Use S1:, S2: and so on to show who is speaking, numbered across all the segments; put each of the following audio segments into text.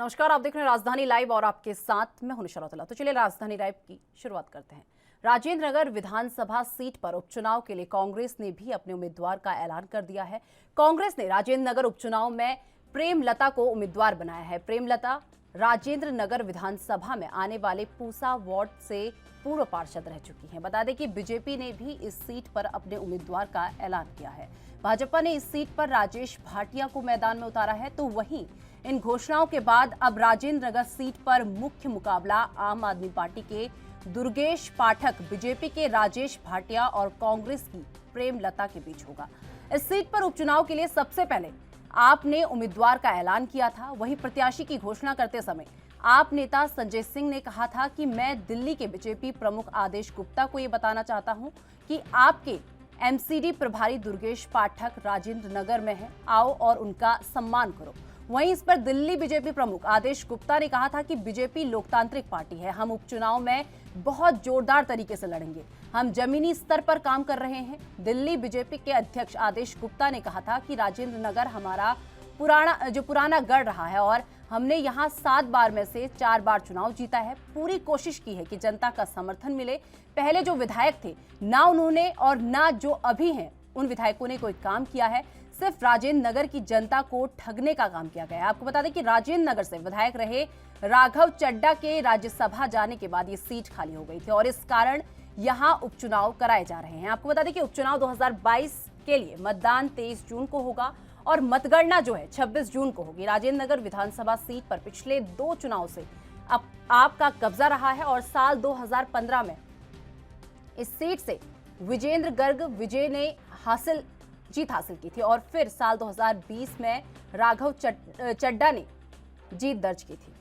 S1: नमस्कार, आप देख रहे हैं राजधानी लाइव और आपके साथ मैं हूं निशा रौतेला। तो चलिए राजधानी लाइव की शुरुआत करते हैं। राजेंद्र नगर विधानसभा सीट पर उपचुनाव के लिए कांग्रेस ने भी अपने उम्मीदवार का ऐलान कर दिया है। कांग्रेस ने राजेंद्र नगर उपचुनाव में प्रेमलता को उम्मीदवार बनाया है। प्रेमलता राजेंद्र नगर विधानसभा में आने वाले पूसा वार्ड से पूर्व पार्षद रह चुकी हैं। बता दें कि बीजेपी ने भी इस सीट पर अपने उम्मीदवार का ऐलान किया है। भाजपा ने इस सीट पर राजेश भाटिया को मैदान में उतारा है। तो वहीं इन घोषणाओं के बाद अब राजेंद्र नगर सीट पर मुख्य मुकाबला आम आदमी पार्टी के दुर्गेश पाठक, बीजेपी के राजेश भाटिया और कांग्रेस की प्रेमलता के बीच होगा। इस सीट पर उपचुनाव के लिए सबसे पहले आप ने उम्मीदवार का ऐलान किया था। वहीं प्रत्याशी की घोषणा करते समय आप नेता संजय सिंह ने कहा था कि मैं दिल्ली के बीजेपी प्रमुख आदेश गुप्ता को ये बताना चाहता हूं कि आपके एमसीडी प्रभारी दुर्गेश पाठक राजेंद्र नगर में हैं, आओ और उनका सम्मान करो। वहीं इस पर दिल्ली बीजेपी प्रमुख आदेश गुप्ता ने कहा था कि बीजेपी लोकतांत्रिक पार्टी है, हम उपचुनाव में बहुत जोरदार तरीके से लड़ेंगे, हम जमीनी स्तर पर काम कर रहे हैं। दिल्ली बीजेपी के अध्यक्ष आदेश गुप्ता ने कहा था कि राजेंद्र नगर हमारा पुराना गढ़ रहा है और हमने यहाँ 7 बार में से 4 बार चुनाव जीता है। पूरी कोशिश की है कि जनता का समर्थन मिले। पहले जो विधायक थे ना उन्होंने और ना जो अभी हैं उन विधायकों ने कोई काम किया है। सिर्फ राजेंद्र नगर की जनता को ठगने का काम किया गया है। आपको बता दें कि राजेंद्र नगर से विधायक रहे राघव चड्डा के राज्यसभा जाने के बाद ये सीट खाली हो गई थी और इस कारण यहां उपचुनाव कराए जा रहे हैं। आपको बता दें कि उपचुनाव 2022 के लिए मतदान 23 जून को होगा और मतगणना जो है 26 जून को होगी। राजेंद्र नगर विधानसभा सीट पर पिछले 2 चुनाव से अब आपका कब्जा रहा है और साल 2015 में इस सीट से विजेंद्र गर्ग विजय ने जीत हासिल की थी और फिर साल 2020 में राघव चड्डा ने जीत दर्ज की थी।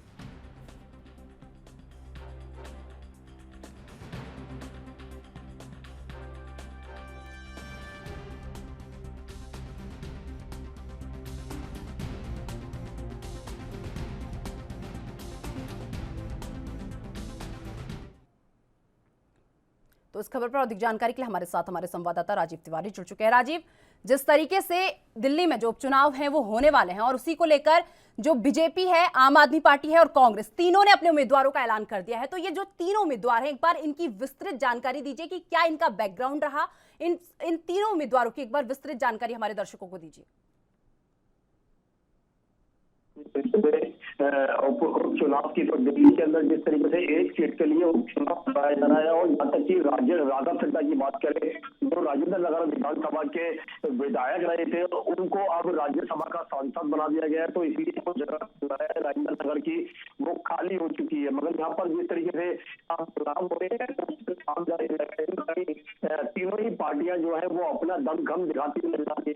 S1: तो इस खबर पर अधिक जानकारी के लिए हमारे साथ हमारे संवाददाता राजीव तिवारी जुड़ चुके हैं। राजीव, जिस तरीके से दिल्ली में जो उपचुनाव हैं वो होने वाले हैं और उसी को लेकर जो बीजेपी है, आम आदमी पार्टी है और कांग्रेस, तीनों ने अपने उम्मीदवारों का ऐलान कर दिया है। तो ये जो तीनों उम्मीदवार हैं, एक बार इनकी विस्तृत जानकारी दीजिए कि क्या इनका बैकग्राउंड रहा। इन तीनों उम्मीदवारों की एक बार विस्तृत जानकारी हमारे दर्शकों को दीजिए।
S2: उपचुनाव की तो दिल्ली के अंदर जिस तरीके से एक सीट के लिए उपचुनाव कराया जा रहा है और यहाँ तक कि राघव चड्डा की बात करें जो राजेंद्र नगर विधानसभा के विधायक रहे थे उनको अब राज्यसभा का सांसद बना दिया गया है। तो इसलिए वो जगह राजेंद्र नगर की वो खाली हो चुकी है। मगर यहाँ पर जिस तरीके से चुनाव हो रहे हैं तीनों ही पार्टियां जो है वो अपना दमखम दिखाती नजर आती है।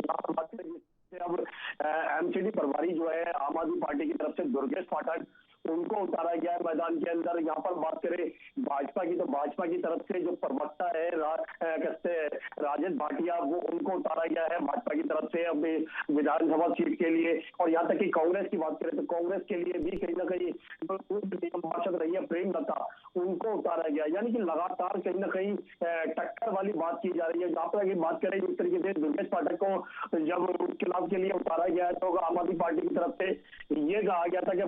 S2: अब एमसीडी प्रभारी जो है आम आदमी पार्टी की तरफ से दुर्गेश पाठक उनको उतारा गया है मैदान के अंदर। यहाँ पर बात करें भाजपा की तो भाजपा की तरफ से जो प्रवक्ता है राजेश भाटिया वो उनको उतारा गया है भाजपा की तरफ से अब विधानसभा सीट के लिए। और यहाँ तक कि कांग्रेस की बात करें तो कांग्रेस के लिए भी कहीं ना कहीं पार्षद रही है प्रेमलता उनको उतारा गया। यानी कि लगातार कहीं ना कहीं टक्कर वाली बात की जा रही है। जहाँ पर बात करें जिस तरीके से दुर्गेश पाठक को जब उपचुनाव के लिए उतारा गया है तो आम आदमी पार्टी की तरफ से ये कहा गया था कि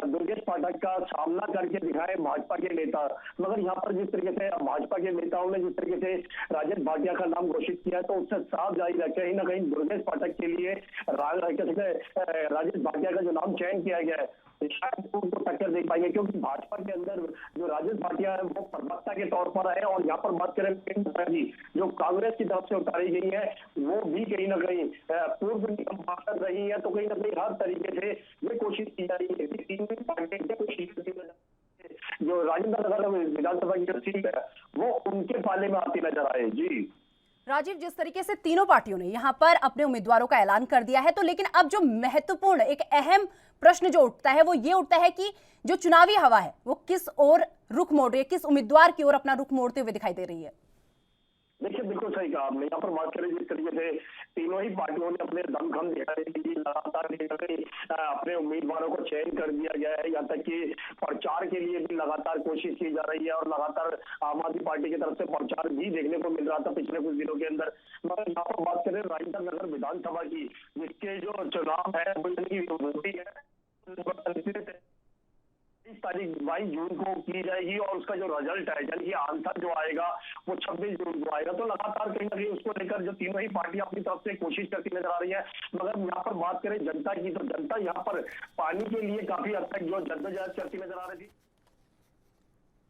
S2: दुर्गेश पाठक का सामना करके दिखाए भाजपा के नेता। मगर यहाँ पर जिस तरीके से भाजपा के नेताओं ने जिस तरीके से राजेश भाटिया का नाम घोषित किया तो उससे साफ जाहिर है कहीं ना कहीं दुर्गेश पाठक के लिए राजेश भाटिया का जो नाम चयन किया गया है शायद उनको टक्कर दे पाएंगे, क्योंकि भाजपा के अंदर जो राजेश भाटिया है वो प्रवक्ता के तौर पर है। और यहाँ पर बात करें जी जो कांग्रेस की तरफ से उतारी गई है वो भी कहीं ना कहीं पूर्व निगम पार्षद रही है। तो कहीं ना कहीं हर तरीके से ये कोशिश की जा रही है कि तीनों पार्टी से कोशिश जो राजेंद्र नगर विधानसभा की जो सीट है वो उनके पाले में आती नजर आए। जी
S1: राजीव, जिस तरीके से तीनों पार्टियों ने यहाँ पर अपने उम्मीदवारों का ऐलान कर दिया है, तो लेकिन अब जो महत्वपूर्ण एक अहम प्रश्न जो उठता है वो ये उठता है कि जो चुनावी हवा है वो किस ओर रुख मोड़ रही है, किस उम्मीदवार की ओर अपना रुख मोड़ते हुए दिखाई दे रही है।
S2: देखिए बिल्कुल सही कहा आपने। यहाँ पर बात करें जिस तरीके से तीनों ही पार्टियों ने अपने दमखम दिखाने के लिए लगातार अपने उम्मीदवारों को चयन कर दिया गया है। यहाँ तक कि प्रचार के लिए भी लगातार कोशिश की जा रही है और लगातार आम आदमी पार्टी की तरफ से प्रचार भी देखने को मिल रहा था पिछले कुछ दिनों के अंदर। मगर यहाँ पर बात करें राजेंद्र नगर विधानसभा की जिसके जो चुनाव है वो है 22 जून को की जाएगी और उसका जो रिजल्ट है यानी कि आंसर जो आएगा वो 26 जून को आएगा। तो लगातार कहीं ना कहीं उसको लेकर जो तीनों ही पार्टियां अपनी तरफ से कोशिश करती नजर आ रही है। मगर यहाँ पर बात करें जनता की, तो जनता यहाँ पर पानी के लिए काफी हद तक जो जद्दोजहद करती नजर आ रही थी।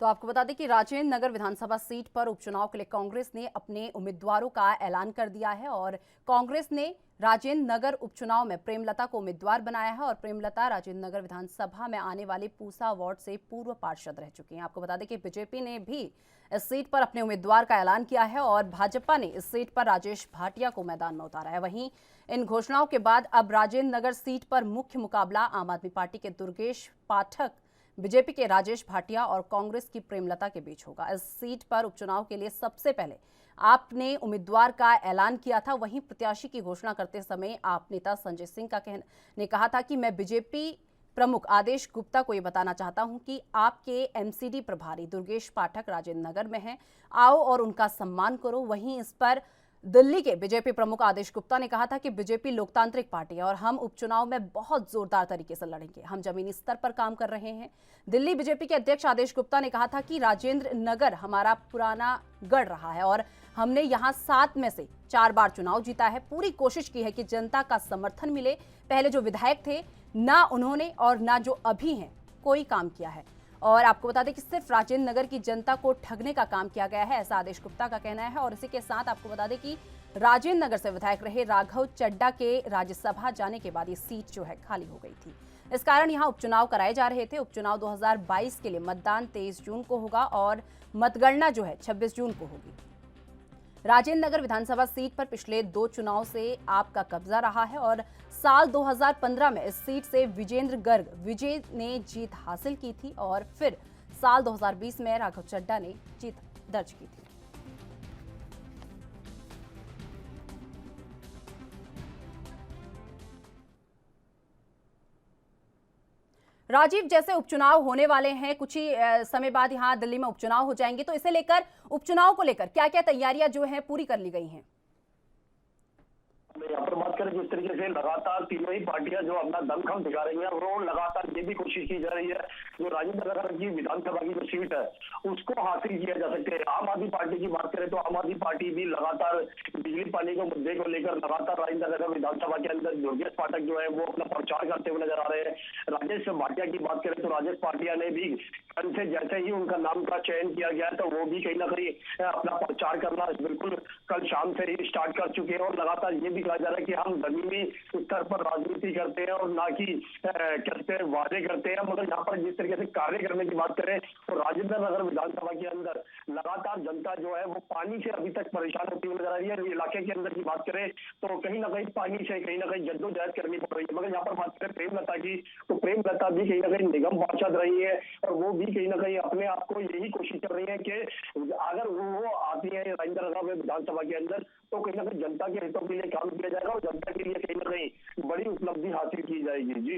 S1: तो आपको बता दें कि राजेंद्र नगर विधानसभा सीट पर उपचुनाव के लिए कांग्रेस ने अपने उम्मीदवारों का ऐलान कर दिया है और कांग्रेस ने राजेंद्र नगर उपचुनाव में प्रेमलता को उम्मीदवार बनाया है और प्रेमलता राजेंद्र नगर विधानसभा में आने वाले पूसा वार्ड से पूर्व पार्षद रह चुकी हैं। आपको बता दें कि बीजेपी ने भी इस सीट पर अपने उम्मीदवार का ऐलान किया है और भाजपा ने इस सीट पर राजेश भाटिया को मैदान में उतारा है। वहीं इन घोषणाओं के बाद अब राजेंद्र नगर सीट पर मुख्य मुकाबला आम आदमी पार्टी के दुर्गेश पाठक, बीजेपी के राजेश भाटिया और कांग्रेस की प्रेमलता के बीच होगा। इस सीट पर उपचुनाव के लिए सबसे पहले आपने उम्मीदवार का ऐलान किया था। वहीं प्रत्याशी की घोषणा करते समय आप नेता संजय सिंह ने कहा था कि मैं बीजेपी प्रमुख आदेश गुप्ता को ये बताना चाहता हूं कि आपके एमसीडी प्रभारी दुर्गेश पाठक राजेंद्र नगर में हैं, आओ और उनका सम्मान करो। वहीं इस पर दिल्ली के बीजेपी प्रमुख आदेश गुप्ता ने कहा था कि बीजेपी लोकतांत्रिक पार्टी है और हम उपचुनाव में बहुत जोरदार तरीके से लड़ेंगे, हम जमीनी स्तर पर काम कर रहे हैं। दिल्ली बीजेपी के अध्यक्ष आदेश गुप्ता ने कहा था कि राजेंद्र नगर हमारा पुराना गढ़ रहा है और हमने यहां 7 में से 4 बार चुनाव जीता है। पूरी कोशिश की है कि जनता का समर्थन मिले। पहले जो विधायक थे ना उन्होंने और ना जो अभी हैं कोई काम किया है। और आपको बता दें कि सिर्फ राजेंद्र नगर की जनता को ठगने का काम किया गया है, ऐसा आदेश गुप्ता का कहना है। और इसी के साथ आपको बता दें कि राजेंद्र नगर से विधायक रहे राघव चड्डा के राज्यसभा जाने के बाद ये सीट जो है खाली हो गई थी। इस कारण यहां उपचुनाव कराए जा रहे थे। उपचुनाव 2022 के लिए मतदान 23 जून को होगा और मतगणना जो है 26 जून को होगी। राजेंद्र नगर विधानसभा सीट पर पिछले 2 चुनाव से आपका कब्जा रहा है और साल 2015 में इस सीट से विजेंद्र गर्ग विजय ने जीत हासिल की थी और फिर साल 2020 में राघव चड्डा ने जीत दर्ज की थी। राजीव, जैसे उपचुनाव होने वाले हैं, कुछ ही समय बाद यहां दिल्ली में उपचुनाव हो जाएंगे, तो इसे लेकर उपचुनाव को लेकर क्या-क्या तैयारियां जो हैं पूरी कर ली गई हैं?
S2: यहाँ पर बात करें जिस तरीके से लगातार तीनों ही पार्टियां जो अपना दमखम दिखा रही हैं और लगातार ये भी कोशिश की जा रही है जो राजेंद्र नगर की विधानसभा की जो सीट है उसको हासिल किया जा सके। आम आदमी पार्टी की बात करें तो आम आदमी पार्टी भी लगातार बिजली पानी के मुद्दे को लेकर लगातार राजेंद्र नगर विधानसभा के अंदर दुर्गेश पाठक जो है वो अपना प्रचार करते हुए नजर आ रहे हैं। राजेश भाटिया की बात करें तो राजेश भाटिया ने भी कल से जैसे ही उनका नाम का चयन किया गया तो वो भी कहीं ना कहीं अपना प्रचार करना बिल्कुल कल शाम से ही स्टार्ट कर चुके हैं। और लगातार ये भी कहा जा रहा है कि हम जमीनी स्तर पर राजनीति करते हैं और ना कि कहते हैं वादे करते हैं। मगर यहाँ पर जिस तरीके से कार्य करने की बात करें तो राजेंद्र नगर विधानसभा के अंदर लगातार जनता जो है वो पानी से अभी तक परेशान होती हुई नजर आ रही है। इलाके के अंदर की बात करें तो कहीं ना कहीं पानी से कहीं ना कहीं जद्दोजहद करनी पड़ रही है। मगर यहाँ पर बात करें प्रेमलता की तो प्रेमलता भी कहीं ना कहीं निगम पार्षद रही है और वो भी कहीं ना कहीं अपने आप को यही कोशिश कर रही है कि अगर वो आती है राजेंद्र नगर विधानसभा के अंदर तो कहीं ना कहीं जनता के हितों के लिए काम किया जाएगा और जनता के लिए कहीं ना कहीं बड़ी उपलब्धि हासिल की जाएगी। जी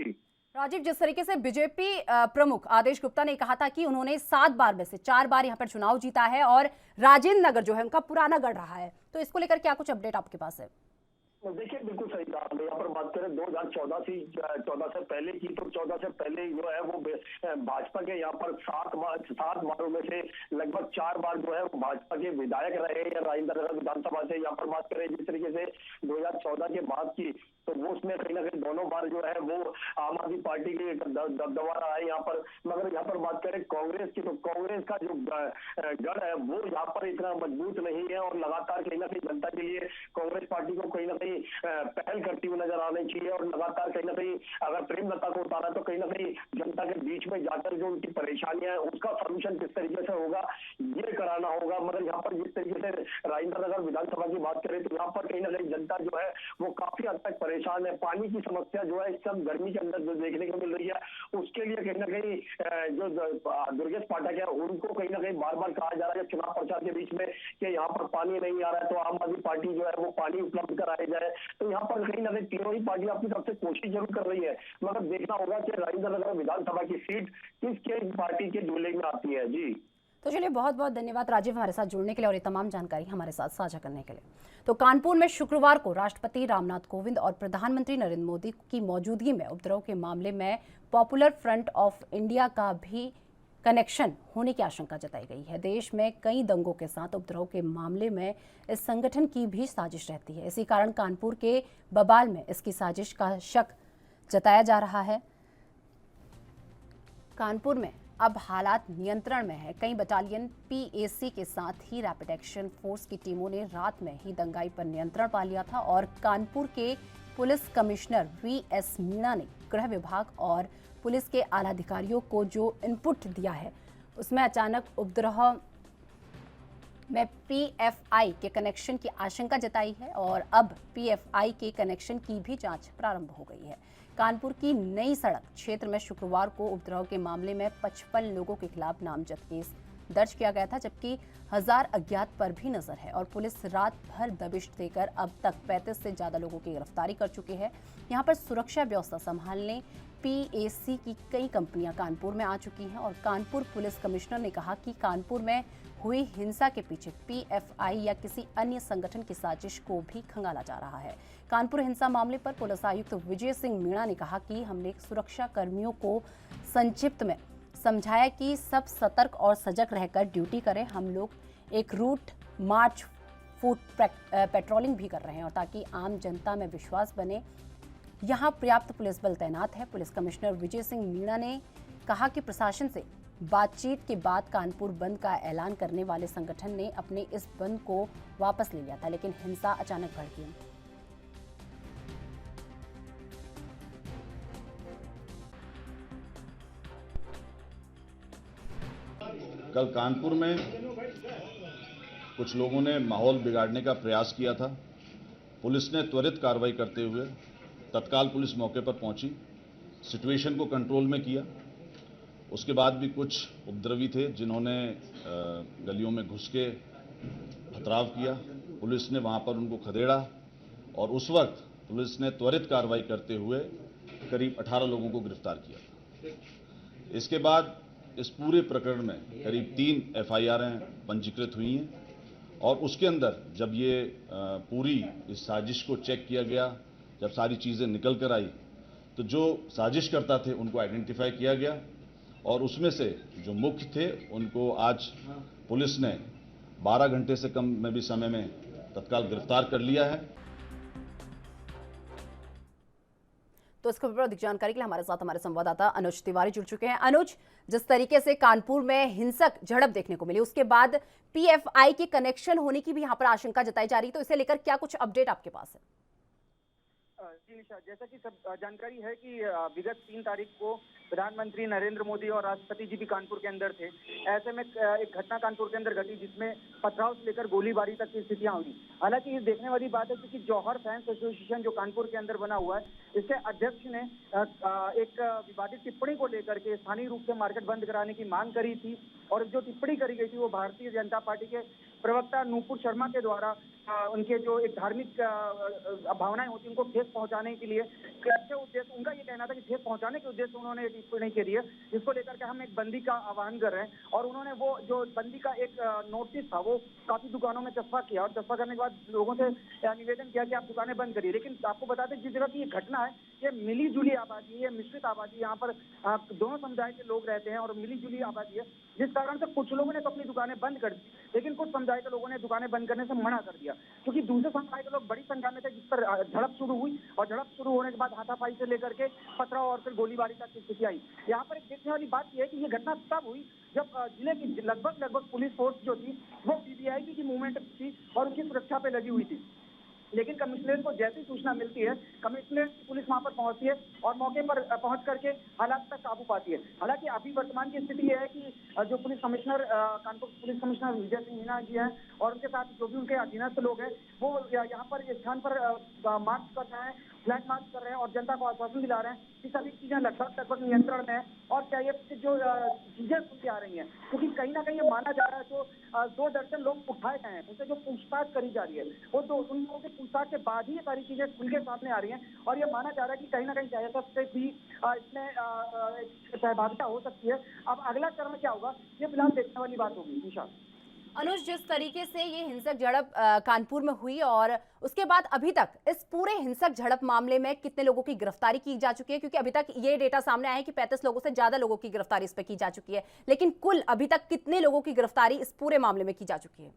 S1: राजीव, जिस तरीके से बीजेपी प्रमुख आदेश गुप्ता ने कहा था कि उन्होंने 7 बार में से 4 बार यहाँ पर चुनाव जीता है और राजेंद्र नगर जो है उनका पुराना गढ़ रहा है, तो इसको लेकर क्या कुछ अपडेट आपके पास है?
S2: देखिए बिल्कुल सही कहा। यहाँ पर बात करें 2014 से पहले की तो 14 से पहले जो है वो भाजपा के यहाँ पर 7 बारों में से लगभग 4 बार जो है भाजपा के विधायक रहे या राजेंद्र नगर विधानसभा से। यहाँ पर बात करें जिस तरीके से 2014 के बाद की तो वो उसमें कहीं ना कहीं दोनों बार जो है वो आम आदमी पार्टी के दबदबा रहा है यहाँ पर। मगर यहाँ पर बात करें कांग्रेस की तो कांग्रेस का जो गढ़ है वो यहाँ पर इतना मजबूत नहीं है और लगातार कहीं ना कहीं जनता के लिए कांग्रेस पार्टी को कहीं ना कहीं पहल करती हुई नजर आनी चाहिए। और लगातार कहीं ना कहीं अगर प्रेमलता को उतारा तो कहीं ना कहीं जनता के बीच में जाकर जो उनकी परेशानियां है उसका सॉल्यूशन किस तरीके से होगा ये कराना होगा। मगर यहाँ पर जिस तरीके से राजेंद्र नगर विधानसभा की बात करें तो यहाँ पर कहीं ना कहीं जनता जो है वो काफी हद तक परेशान है। पानी की समस्या जो है इस सब गर्मी के अंदर जो देखने को मिल रही है उसके लिए कहीं ना कहीं जो दुर्गेश पाठक है उनको कहीं ना कहीं बार बार कहा जा रहा है चुनाव प्रचार के बीच में कि यहाँ पर पानी नहीं आ रहा है तो आम आदमी पार्टी जो है वो पानी उपलब्ध कराया जाए। तो यहाँ पर कहीं ना कहीं तीनों ही पार्टियां अपनी तरफ से कोशिश जरूर कर रही है मगर देखना होगा कि राजेंद्र नगर विधानसभा की सीट किस पार्टी के झोले में आती है। जी
S1: तो चलिए, बहुत बहुत धन्यवाद राजीव हमारे साथ जुड़ने के लिए और ये तमाम जानकारी हमारे साथ साझा करने के लिए। तो कानपुर में शुक्रवार को राष्ट्रपति रामनाथ कोविंद और प्रधानमंत्री नरेंद्र मोदी की मौजूदगी में उपद्रव के मामले में पॉपुलर फ्रंट ऑफ इंडिया का भी कनेक्शन होने की आशंका जताई गई है। देश में कई दंगों के साथ उपद्रव के मामले में इस संगठन की भी साजिश रहती है। इसी कारण कानपुर के बबाल में इसकी साजिश का शक जताया जा रहा है। कानपुर में अब हालात नियंत्रण में है। कई बटालियन पीएसी के साथ ही रैपिड एक्शन फोर्स की टीमों ने रात में ही दंगाई पर नियंत्रण पा लिया था और कानपुर के पुलिस कमिश्नर वीएस मीणा ने गृह विभाग और पुलिस के आला अधिकारियों को जो इनपुट दिया है उसमें अचानक उपद्रव में पीएफआई के कनेक्शन की आशंका जताई है और अब पीएफआई के कनेक्शन की भी जांच प्रारंभ हो गई है। कानपुर की नई सड़क क्षेत्र में शुक्रवार को उपद्रव के मामले में 55 लोगों के खिलाफ नामजद केस दर्ज किया गया था, जबकि 1000 अज्ञात पर भी नजर है और पुलिस रात भर दबिश देकर अब तक 35 से ज्यादा लोगों की गिरफ्तारी कर चुकी है। यहां पर सुरक्षा व्यवस्था संभालने पीएसी की कई कंपनियां कानपुर में आ चुकी हैं और कानपुर पुलिस कमिश्नर ने कहा कि कानपुर में हुई हिंसा के पीछे पीएफआई या किसी अन्य संगठन की साजिश को भी खंगाला जा रहा है। कानपुर हिंसा मामले पर पुलिस आयुक्त विजय सिंह मीणा ने कहा कि हमने सुरक्षा कर्मियों को संक्षिप्त में समझाया कि सब सतर्क और सजग रहकर ड्यूटी करें। हम लोग एक रूट मार्च फुट पेट्रोलिंग भी कर रहे हैं और ताकि आम जनता में विश्वास बने, यहाँ पर्याप्त पुलिस बल तैनात है। पुलिस कमिश्नर विजय सिंह मीणा ने कहा कि प्रशासन से बातचीत के बाद कानपुर बंद का ऐलान करने वाले संगठन ने अपने इस बंद को वापस ले लिया था, लेकिन हिंसा अचानक भड़की।
S3: कल कानपुर में कुछ लोगों ने माहौल बिगाड़ने का प्रयास किया था। पुलिस ने त्वरित कार्रवाई करते हुए तत्काल पुलिस मौके पर पहुंची, सिचुएशन को कंट्रोल में किया। उसके बाद भी कुछ उपद्रवी थे जिन्होंने गलियों में घुस के पथराव किया। पुलिस ने वहां पर उनको खदेड़ा और उस वक्त पुलिस ने त्वरित कार्रवाई करते हुए करीब 18 लोगों को गिरफ्तार किया। इसके बाद इस पूरे प्रकरण में करीब 3 एफआईआर पंजीकृत हुई हैं और उसके अंदर जब ये पूरी इस साजिश को चेक किया गया, जब सारी चीज़ें निकल कर आई, तो जो साजिशकर्ता थे उनको आइडेंटिफाई किया गया और उसमें से जो मुख्य थे उनको आज पुलिस ने 12 घंटे से कम में भी समय में तत्काल गिरफ्तार कर लिया है।
S1: तो इस खबर पर अधिक जानकारी के लिए हमारे साथ हमारे संवाददाता अनुज तिवारी जुड़ चुके हैं। अनुज, जिस तरीके से कानपुर में हिंसक झड़प देखने को मिली, उसके बाद पीएफआई के कनेक्शन होने की भी यहां पर आशंका जताई जा रही है, तो इसे लेकर क्या कुछ अपडेट आपके पास है?
S4: जी निशा, जैसा कि सब जानकारी है कि विगत 3 तारीख को प्रधानमंत्री नरेंद्र मोदी और राष्ट्रपति जी भी कानपुर के अंदर थे। ऐसे में एक घटना कानपुर के अंदर घटी जिसमें पथराव से लेकर गोलीबारी तक की स्थितियां हुई। हालांकि ये देखने वाली बात है कि जौहर फैंस एसोसिएशन जो कानपुर के अंदर बना हुआ है, इसके अध्यक्ष ने एक विवादित टिप्पणी को लेकर के स्थानीय रूप से मार्केट बंद कराने की मांग करी थी और जो टिप्पणी करी गई थी वो भारतीय जनता पार्टी के प्रवक्ता नूपुर शर्मा के द्वारा उनके जो एक धार्मिक भावनाएं होती हैं उनको ठेस पहुंचाने के लिए अच्छे उद्देश्य, उनका ये कहना था कि ठेस पहुंचाने के उद्देश्य उन्होंने टिप्पणी करी है, जिसको लेकर के हम एक बंदी का आह्वान कर रहे हैं। और उन्होंने वो जो बंदी का एक नोटिस था वो काफी दुकानों में चस्पा किया और चस्पा करने के बाद लोगों से निवेदन किया कि आप दुकानें बंद करिए। लेकिन आपको बता दें जिस जगह की ये घटना है, ये मिली जुली आबादी है, मिश्रित आबादी, यहाँ पर दोनों समुदाय के लोग रहते हैं और मिली जुली आबादी है, जिस कारण से कुछ लोगों ने तो अपनी दुकानें बंद कर दी, लेकिन कुछ समुदाय के लोगों ने दुकानें बंद करने से मना कर दिया, क्योंकि दूसरे समुदाय के लोग बड़ी संख्या में थे, जिस पर झड़प शुरू हुई और झड़प शुरू होने के बाद हाथापाई से लेकर के पथराव और फिर गोलीबारी तक की स्थिति आई। यहाँ पर एक देखने वाली बात यह है कि ये घटना तब हुई जब जिले की लगभग पुलिस फोर्स जो थी वो पीबीआई की मूवमेंट थी और उनकी सुरक्षा पे लगी हुई थी। लेकिन कमिश्नरेट को जैसी सूचना मिलती है, कमिश्नरेट की पुलिस वहां पर पहुंचती है और मौके पर पहुंच करके हालात तक काबू पाती है। हालांकि अभी वर्तमान की स्थिति यह है कि जो police commissioner Kanpur police commissioner Vijay Singh Meena ji हैं और उनके साथ जो भी उनके अधीनस्थ लोग हैं वो यहाँ पर इस स्थान पर मार्च कर रहे हैं, फ्लैग मार्च कर रहे हैं और जनता को आश्वासन दिला रहे हैं कि सभी चीजें लगभग नियंत्रण में है। और क्या ये जो चीजें सुनती आ रही हैं, क्योंकि कहीं ना कहीं ये माना जा रहा है जो 2 दर्जन लोग उठाए गए हैं, उनसे जो पूछताछ करी जा रही है वो तो उन लोगों की पूछताछ के बाद ही ये सारी चीजें खुल के सामने आ रही हैं और ये माना जा रहा है कि कहीं ना कहीं सीआईएसएफ से भी इसमें सहभागिता हो सकती है। अब अगला चरण क्या होगा ये फिलहाल देखने वाली बात होगी। निशा,
S1: अनुज, जिस तरीके से ये हिंसक झड़प कानपुर में हुई और उसके बाद अभी तक इस पूरे हिंसक झड़प मामले में कितने लोगों की गिरफ्तारी की जा चुकी है? क्योंकि अभी तक ये डेटा सामने आया है कि 35 लोगों से ज्यादा लोगों की गिरफ्तारी इस पर की जा चुकी है, लेकिन कुल अभी तक कितने लोगों की गिरफ्तारी इस पूरे मामले में की जा चुकी है?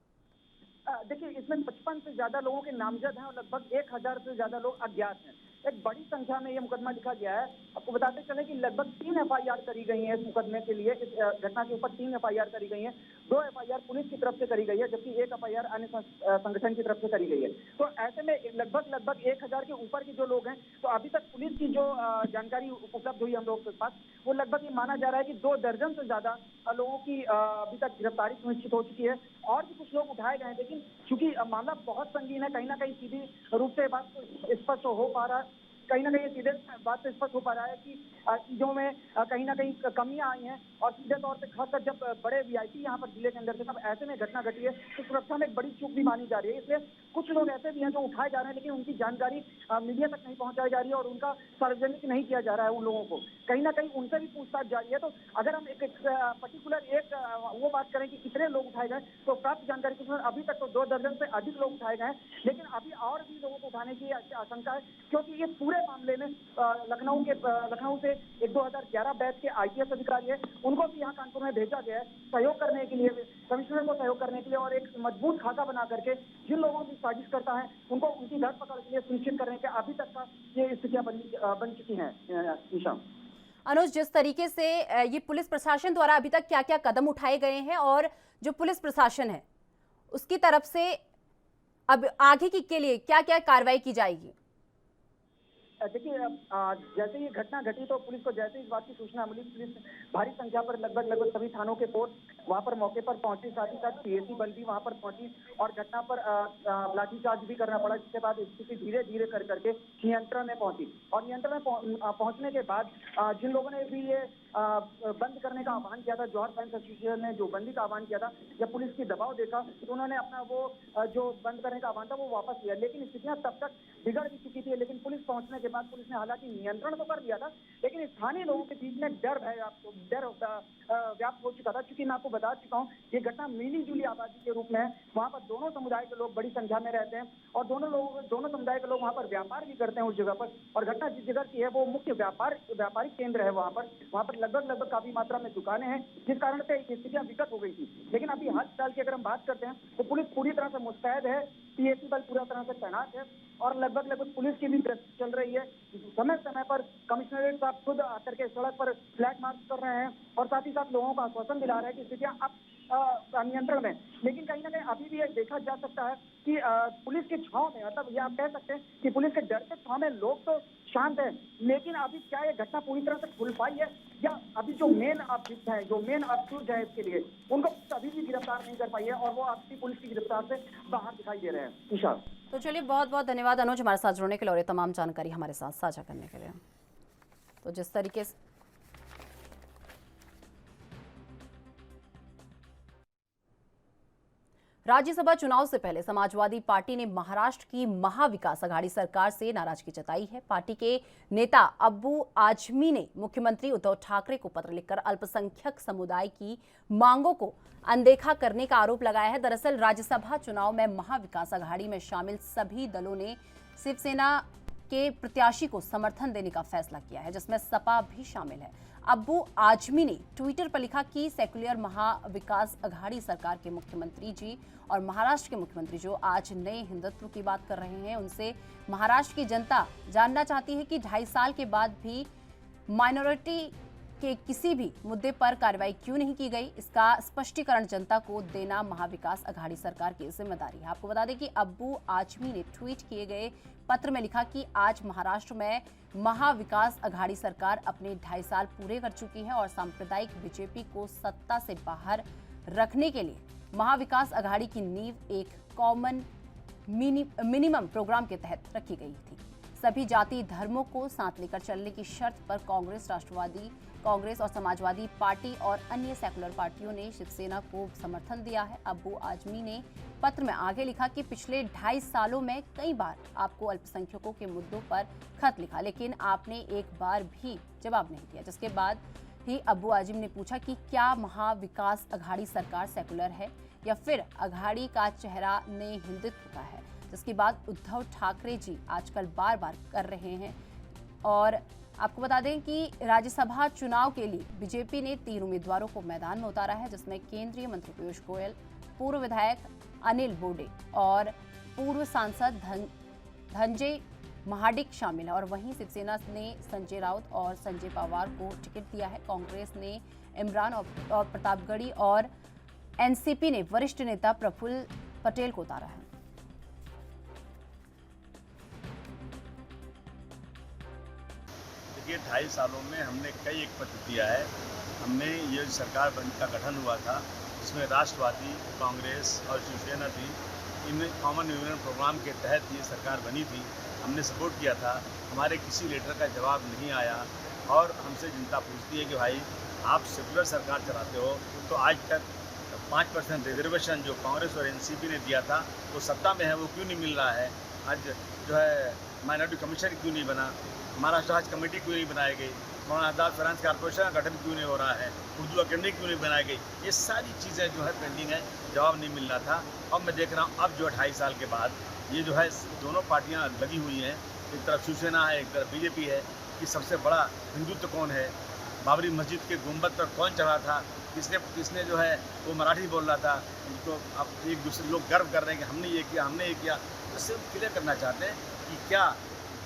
S4: देखिए, इसमें 55 से ज्यादा लोगों के नामजद हैं और लगभग 1000 से ज्यादा लोग अज्ञात हैं। एक बड़ी संख्या में ये मुकदमा लिखा गया है। आपको बताते चले कि लगभग 3 एफआईआर करी गई हैं इस मुकदमे के लिए। इस घटना के ऊपर 3 एफआईआर करी गई हैं। 2 एफआईआर पुलिस की तरफ से करी गई है, जबकि 1 एफआईआर अन्य संगठन की तरफ से करी गई है। तो ऐसे में लगभग 1000 के ऊपर के जो लोग हैं, तो अभी तक पुलिस की जो जानकारी उपलब्ध हुई हम लोग के पास, वो लगभग ये माना जा रहा है कि 2 दर्जन से ज्यादा लोगों की अभी तक गिरफ्तारी सुनिश्चित हो चुकी है। और भी कुछ लोग उठाए गए हैं, लेकिन चूंकि मामला बहुत संगीन है, कहीं ना कहीं सीधी रूप से बात स्पष्ट हो पा रहा है, कहीं ना कहीं सीधे बात से स्पष्ट हो पा रहा है कि चीजों में कहीं ना कहीं कमियां आई हैं। और सीधे तौर पे खासकर जब बड़े वीआईपी यहाँ पर जिले के अंदर से, तब ऐसे में घटना घटी है तो सुरक्षा में एक बड़ी चूक भी मानी जा रही है। इसलिए कुछ लोग ऐसे भी हैं जो उठाए जा रहे हैं, लेकिन उनकी जानकारी मीडिया तक नहीं पहुंचाई जा रही है और उनका सार्वजनिक नहीं किया जा रहा है उन लोगों को। कहीं ना कहीं उनसे भी पूछताछ जारी है। तो अगर हम एक पर्टिकुलर वो बात करें कि कितने लोग उठाए गए, तो प्राप्त जानकारी के अनुसार अभी तक तो 2 दर्जन से अधिक लोग उठाए गए हैं, लेकिन अभी और भी लोगों को उठाने की आशंका है, क्योंकि ये पूरे मामले में लखनऊ से एक 2011 बैच के आईपीएस अधिकारी है, उनको भी यहाँ कानपुर में भेजा गया है सहयोग करने के लिए, कमिश्नर को सहयोग करने के लिए, और एक मजबूत खाका बना करके जिन लोगों की साजिश करता है उनको उनकी धरपकड़ के लिए सुनिश्चित करने के अभी तक का ये स्थितियां बन चुकी हैं। ईशा,
S1: अनुज, जिस तरीके से ये पुलिस प्रशासन द्वारा अभी तक क्या क्या कदम उठाए गए हैं और जो पुलिस प्रशासन है उसकी तरफ से अब आगे के लिए क्या क्या कार्रवाई की जाएगी?
S4: देखिए, जैसे ये घटना घटी तो पुलिस को जैसे इस बात की सूचना मिली, पुलिस भारी संख्या पर लगभग सभी थानों के फोर्स वहां पर मौके पर पहुंची, साथ ही साथ पीएसी बल भी वहां पर पहुंची और घटना पर लाठीचार्ज भी करना पड़ा, जिसके बाद स्थिति धीरे धीरे कर करके नियंत्रण में पहुंची। और नियंत्रण में पहुंचने के बाद जिन लोगों ने भी ये बंद करने का आह्वान किया था, जौहर फैंस एसोसिएशन ने जो बंदी का आह्वान किया था, जब पुलिस की दबाव देखा तो उन्होंने अपना वो जो बंद करने का आह्वान था वो वापस लिया। लेकिन स्थितियां तब तक बिगड़ भी चुकी थी। लेकिन पुलिस पहुंचने के बाद पुलिस ने हालांकि नियंत्रण तो कर लिया था, लेकिन स्थानीय लोगों के बीच में डर व्याप्त हो चुका था। क्योंकि मैं आपको बता चुका हूँ, ये घटना मिली जुली आबादी के रूप में है। वहाँ पर दोनों समुदाय के लोग बड़ी संख्या में रहते हैं और दोनों समुदाय के लोग वहाँ पर व्यापार भी करते हैं उस जगह पर। और घटना जिस जगह की है वो मुख्य व्यापारिक केंद्र है। वहाँ पर लगभग काफी मात्रा में दुकानें हैं, जिस कारण से स्थितियां विकट हो गई थी। लेकिन अभी हाल फिलहाल की अगर हम बात करते हैं तो पुलिस पूरी तरह से मुस्तैद है, पीएसी बल पूरा तरह से तैनात है और लगभग पुलिस की भी गश्त चल रही है। समय समय पर कमिश्नरेट साहब खुद आकर के सड़क पर फ्लैग मार्च कर रहे हैं और साथ ही साथ लोगों को आश्वासन दिला रहे हैं कि स्थितियां अब नियंत्रण में। लेकिन कहीं ना कहीं अभी भी ये देखा जा सकता है कि पुलिस के छांव में, मतलब ये आप कह सकते हैं कि पुलिस के डर के छांव में लोग तो शांत है, लेकिन अभी क्या ये घटना पूरी तरह से खुल पाई है, या अभी जो मेन अभियुक्त है, जो मेन अभियुक्त है इसके लिए, उनको अभी भी गिरफ्तार नहीं कर पाई है और वो अभी पुलिस की गिरफ्तार से बाहर दिखाई दे रहे हैं। ईशा,
S1: तो चलिए, बहुत बहुत धन्यवाद अनुज हमारे साथ जुड़ने के लिए और ये तमाम जानकारी हमारे साथ साझा करने के लिए। तो जिस तरीके से राज्यसभा चुनाव से पहले समाजवादी पार्टी ने महाराष्ट्र की महाविकास अघाड़ी सरकार से नाराजगी जताई है। पार्टी के नेता अब्बू आजमी ने मुख्यमंत्री उद्धव ठाकरे को पत्र लिखकर अल्पसंख्यक समुदाय की मांगों को अनदेखा करने का आरोप लगाया है। दरअसल राज्यसभा चुनाव में महाविकास अघाड़ी में शामिल सभी दलों ने शिवसेना के प्रत्याशी को समर्थन देने का फैसला किया है, जिसमें सपा भी शामिल है। अब्बू आजमी ने ट्विटर पर लिखा कि सेक्युलर महाविकास अघाड़ी सरकार के मुख्यमंत्री जी और महाराष्ट्र के मुख्यमंत्री जो आज नए हिंदुत्व की बात कर रहे हैं, उनसे महाराष्ट्र की जनता जानना चाहती है कि 2.5 साल के बाद भी माइनॉरिटी के किसी भी मुद्दे पर कार्रवाई क्यों नहीं की गई। इसका स्पष्टीकरण जनता को देना महाविकास अघाड़ी सरकार की जिम्मेदारी है। आपको बता दें कि अब्बू आजमी ने ट्वीट किए गए पत्र में लिखा कि आज महाराष्ट्र में महाविकास अघाड़ी सरकार अपने 2.5 साल पूरे कर चुकी है और सांप्रदायिक बीजेपी को सत्ता से बाहर रखने के लिए महाविकास अघाड़ी की नींव एक कॉमन मिनिमम प्रोग्राम के तहत रखी गई थी। सभी जाति धर्मों को साथ लेकर चलने की शर्त पर कांग्रेस, राष्ट्रवादी कांग्रेस और समाजवादी पार्टी और अन्य सेकुलर पार्टियों ने शिवसेना को समर्थन दिया है। अब्बू आजमी ने पत्र में आगे लिखा कि पिछले 2.5 सालों में कई बार आपको अल्पसंख्यकों के मुद्दों पर खत लिखा, लेकिन आपने एक बार भी जवाब नहीं दिया। जिसके बाद ही अब्बू आजमी ने पूछा कि क्या महाविकास अघाड़ी सरकार सेकुलर है या फिर अघाड़ी का चेहरा नए हिंदुत्व का है, जिसकी बात उद्धव ठाकरे जी आजकल बार बार कर रहे हैं। और आपको बता दें कि राज्यसभा चुनाव के लिए बीजेपी ने 3 उम्मीदवारों को मैदान में उतारा है, जिसमें केंद्रीय मंत्री पीयूष गोयल, पूर्व विधायक अनिल बोडे और पूर्व सांसद धनंजय महाडिक शामिल है। और वहीं शिवसेना ने संजय राउत और संजय पवार को टिकट दिया है। कांग्रेस ने इमरान और प्रतापगढ़ी और एनसीपी ने वरिष्ठ नेता प्रफुल्ल पटेल को उतारा है।
S5: देखिए, 2.5 सालों में हमने कई एक पत्र दिया है। हमने ये सरकार का गठन हुआ था, जिसमें राष्ट्रवादी, कांग्रेस और शिवसेना थी। इनमें कॉमन यूनियन प्रोग्राम के तहत ये सरकार बनी थी। हमने सपोर्ट किया था। हमारे किसी लेटर का जवाब नहीं आया और हमसे जनता पूछती है कि भाई आप सेकुलर सरकार चलाते हो तो आज तक 5% रिजर्वेशन जो कांग्रेस और एनसीपी ने दिया था वो सत्ता में है, वो क्यों नहीं मिल रहा है? आज जो है माइनॉरिटी कमीशन क्यों नहीं बना? महाराष्ट्र हज कमेटी क्यों नहीं बनाई गई? मौलाना फाइनेंस कॉर्पोरेशन का गठन क्यों नहीं हो रहा है? उर्दू अकेडमी क्यों नहीं बनाई गई? ये सारी चीज़ें जो है पेंडिंग है, जवाब नहीं मिल रहा था। अब मैं देख रहा हूँ अब जो 2.5 साल के बाद ये जो है दोनों पार्टियाँ लगी हुई हैं। एक तरफ शिवसेना है, एक तरफ बीजेपी है कि सबसे बड़ा हिंदुत्व कौन है? बाबरी मस्जिद के गुंबद पर कौन चढ़ा था? किसने जो है वो मराठी बोल रहा था? तो अब एक दूसरे लोग गर्व कर रहे हैं कि हमने ये किया, हमने ये किया। तो सिर्फ क्लियर करना चाहते हैं कि क्या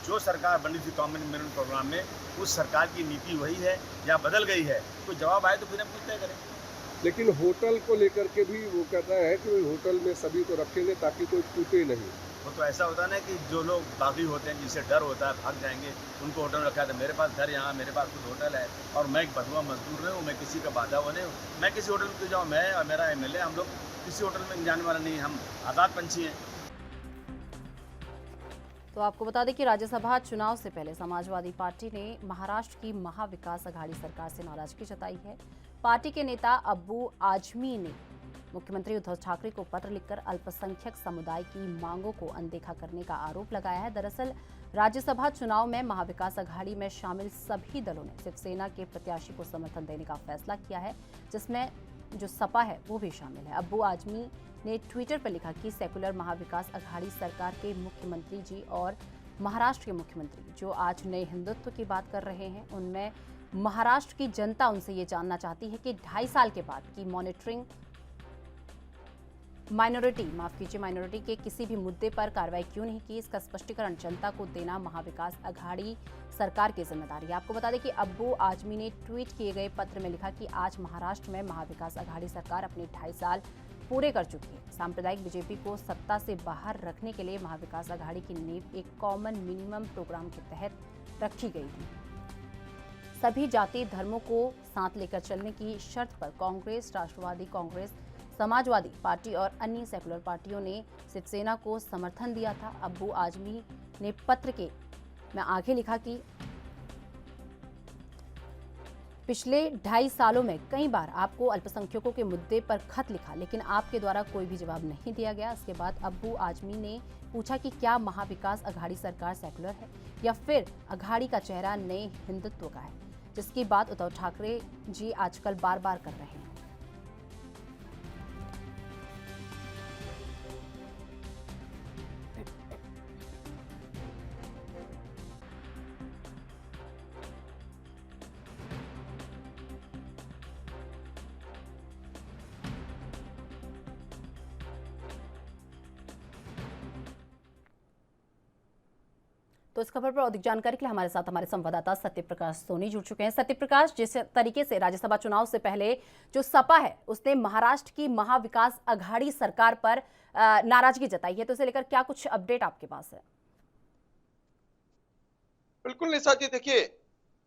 S5: जो सरकार बनी थी कॉमन यूनियन प्रोग्राम में, उस सरकार की नीति वही है या बदल गई है? कोई जवाब आए तो फिर हम कुछ तय करें।
S6: लेकिन होटल को लेकर के भी वो कहता है कि होटल में सभी को रखेंगे ताकि कोई टूटे नहीं।
S5: वो तो ऐसा होता है ना कि जो लोग बागी होते हैं, जिसे डर होता है भाग जाएंगे, उनको होटल में रखा था। मेरे पास घर यहाँ, मेरे पास खुद होटल है और मैं एक बधुआ मजदूर नहीं हूँ, मैं किसी का बाधा हुआ नहीं हूँ। मैं किसी होटल में जाऊँ, मैं और मेरा एमएलए, हम लोग किसी होटल में जाने वाला नहीं, हम आज़ाद पंछी हैं।
S1: तो आपको बता दें कि राज्यसभा चुनाव से पहले समाजवादी पार्टी ने महाराष्ट्र की महाविकास अघाड़ी सरकार से नाराजगी जताई है। पार्टी के नेता अब्बू आजमी ने मुख्यमंत्री उद्धव ठाकरे को पत्र लिखकर अल्पसंख्यक समुदाय की मांगों को अनदेखा करने का आरोप लगाया है। दरअसल राज्यसभा चुनाव में महाविकास अघाड़ी में शामिल सभी दलों ने शिवसेना के प्रत्याशी को समर्थन देने का फैसला किया है, जिसमें जो सपा है वो भी शामिल है। अब्बू आजमी ने ट्विटर पर लिखा कि सेकुलर महाविकास अघाड़ी सरकार के मुख्यमंत्री जी और महाराष्ट्र के मुख्यमंत्री जो आज नए हिंदुत्व की बात कर रहे हैं, उनमें महाराष्ट्र की जनता उनसे ये जानना चाहती है कि 2.5 साल के बाद की माइनॉरिटी के किसी भी मुद्दे पर कार्रवाई क्यों नहीं की। इसका स्पष्टीकरण जनता को देना महाविकास अघाड़ी सरकार की जिम्मेदारी है। आपको बता दें कि अब्बू आजमी ने ट्वीट किए गए पत्र में लिखा कि आज महाराष्ट्र में महाविकास अघाड़ी सरकार अपने 2.5 साल पूरे कर चुकी है। सांप्रदायिक बीजेपी को सत्ता से बाहर रखने के लिए महाविकास अघाड़ी की नींव एक कॉमन मिनिमम प्रोग्राम के तहत रखी गई थी। सभी जाति धर्मों को साथ लेकर चलने की शर्त पर कांग्रेस, राष्ट्रवादी कांग्रेस, समाजवादी पार्टी और अन्य सेकुलर पार्टियों ने शिवसेना को समर्थन दिया था। अब्बू आजमी ने पत्र में आगे लिखा कि पिछले 2.5 सालों में कई बार आपको अल्पसंख्यकों के मुद्दे पर खत लिखा, लेकिन आपके द्वारा कोई भी जवाब नहीं दिया गया। इसके बाद अब्बू आजमी ने पूछा कि क्या महाविकास अघाड़ी सरकार सेकुलर है या फिर अघाड़ी का चेहरा नए हिंदुत्व का है, जिसकी बात उद्धव ठाकरे जी आजकल बार बार कर रहे हैं। तो इस खबर पर अधिक जानकारी के लिए हमारे साथ हमारे संवाददाता सत्यप्रकाश सोनी जुड़ चुके हैं। सत्यप्रकाश, जिस तरीके से राज्यसभा चुनाव से पहले जो सपा है उसने महाराष्ट्र की महाविकास अघाड़ी सरकार पर नाराजगी जताई है, तो इसे लेकर क्या कुछ अपडेट आपके पास है?
S7: बिल्कुल निशा जी, देखिए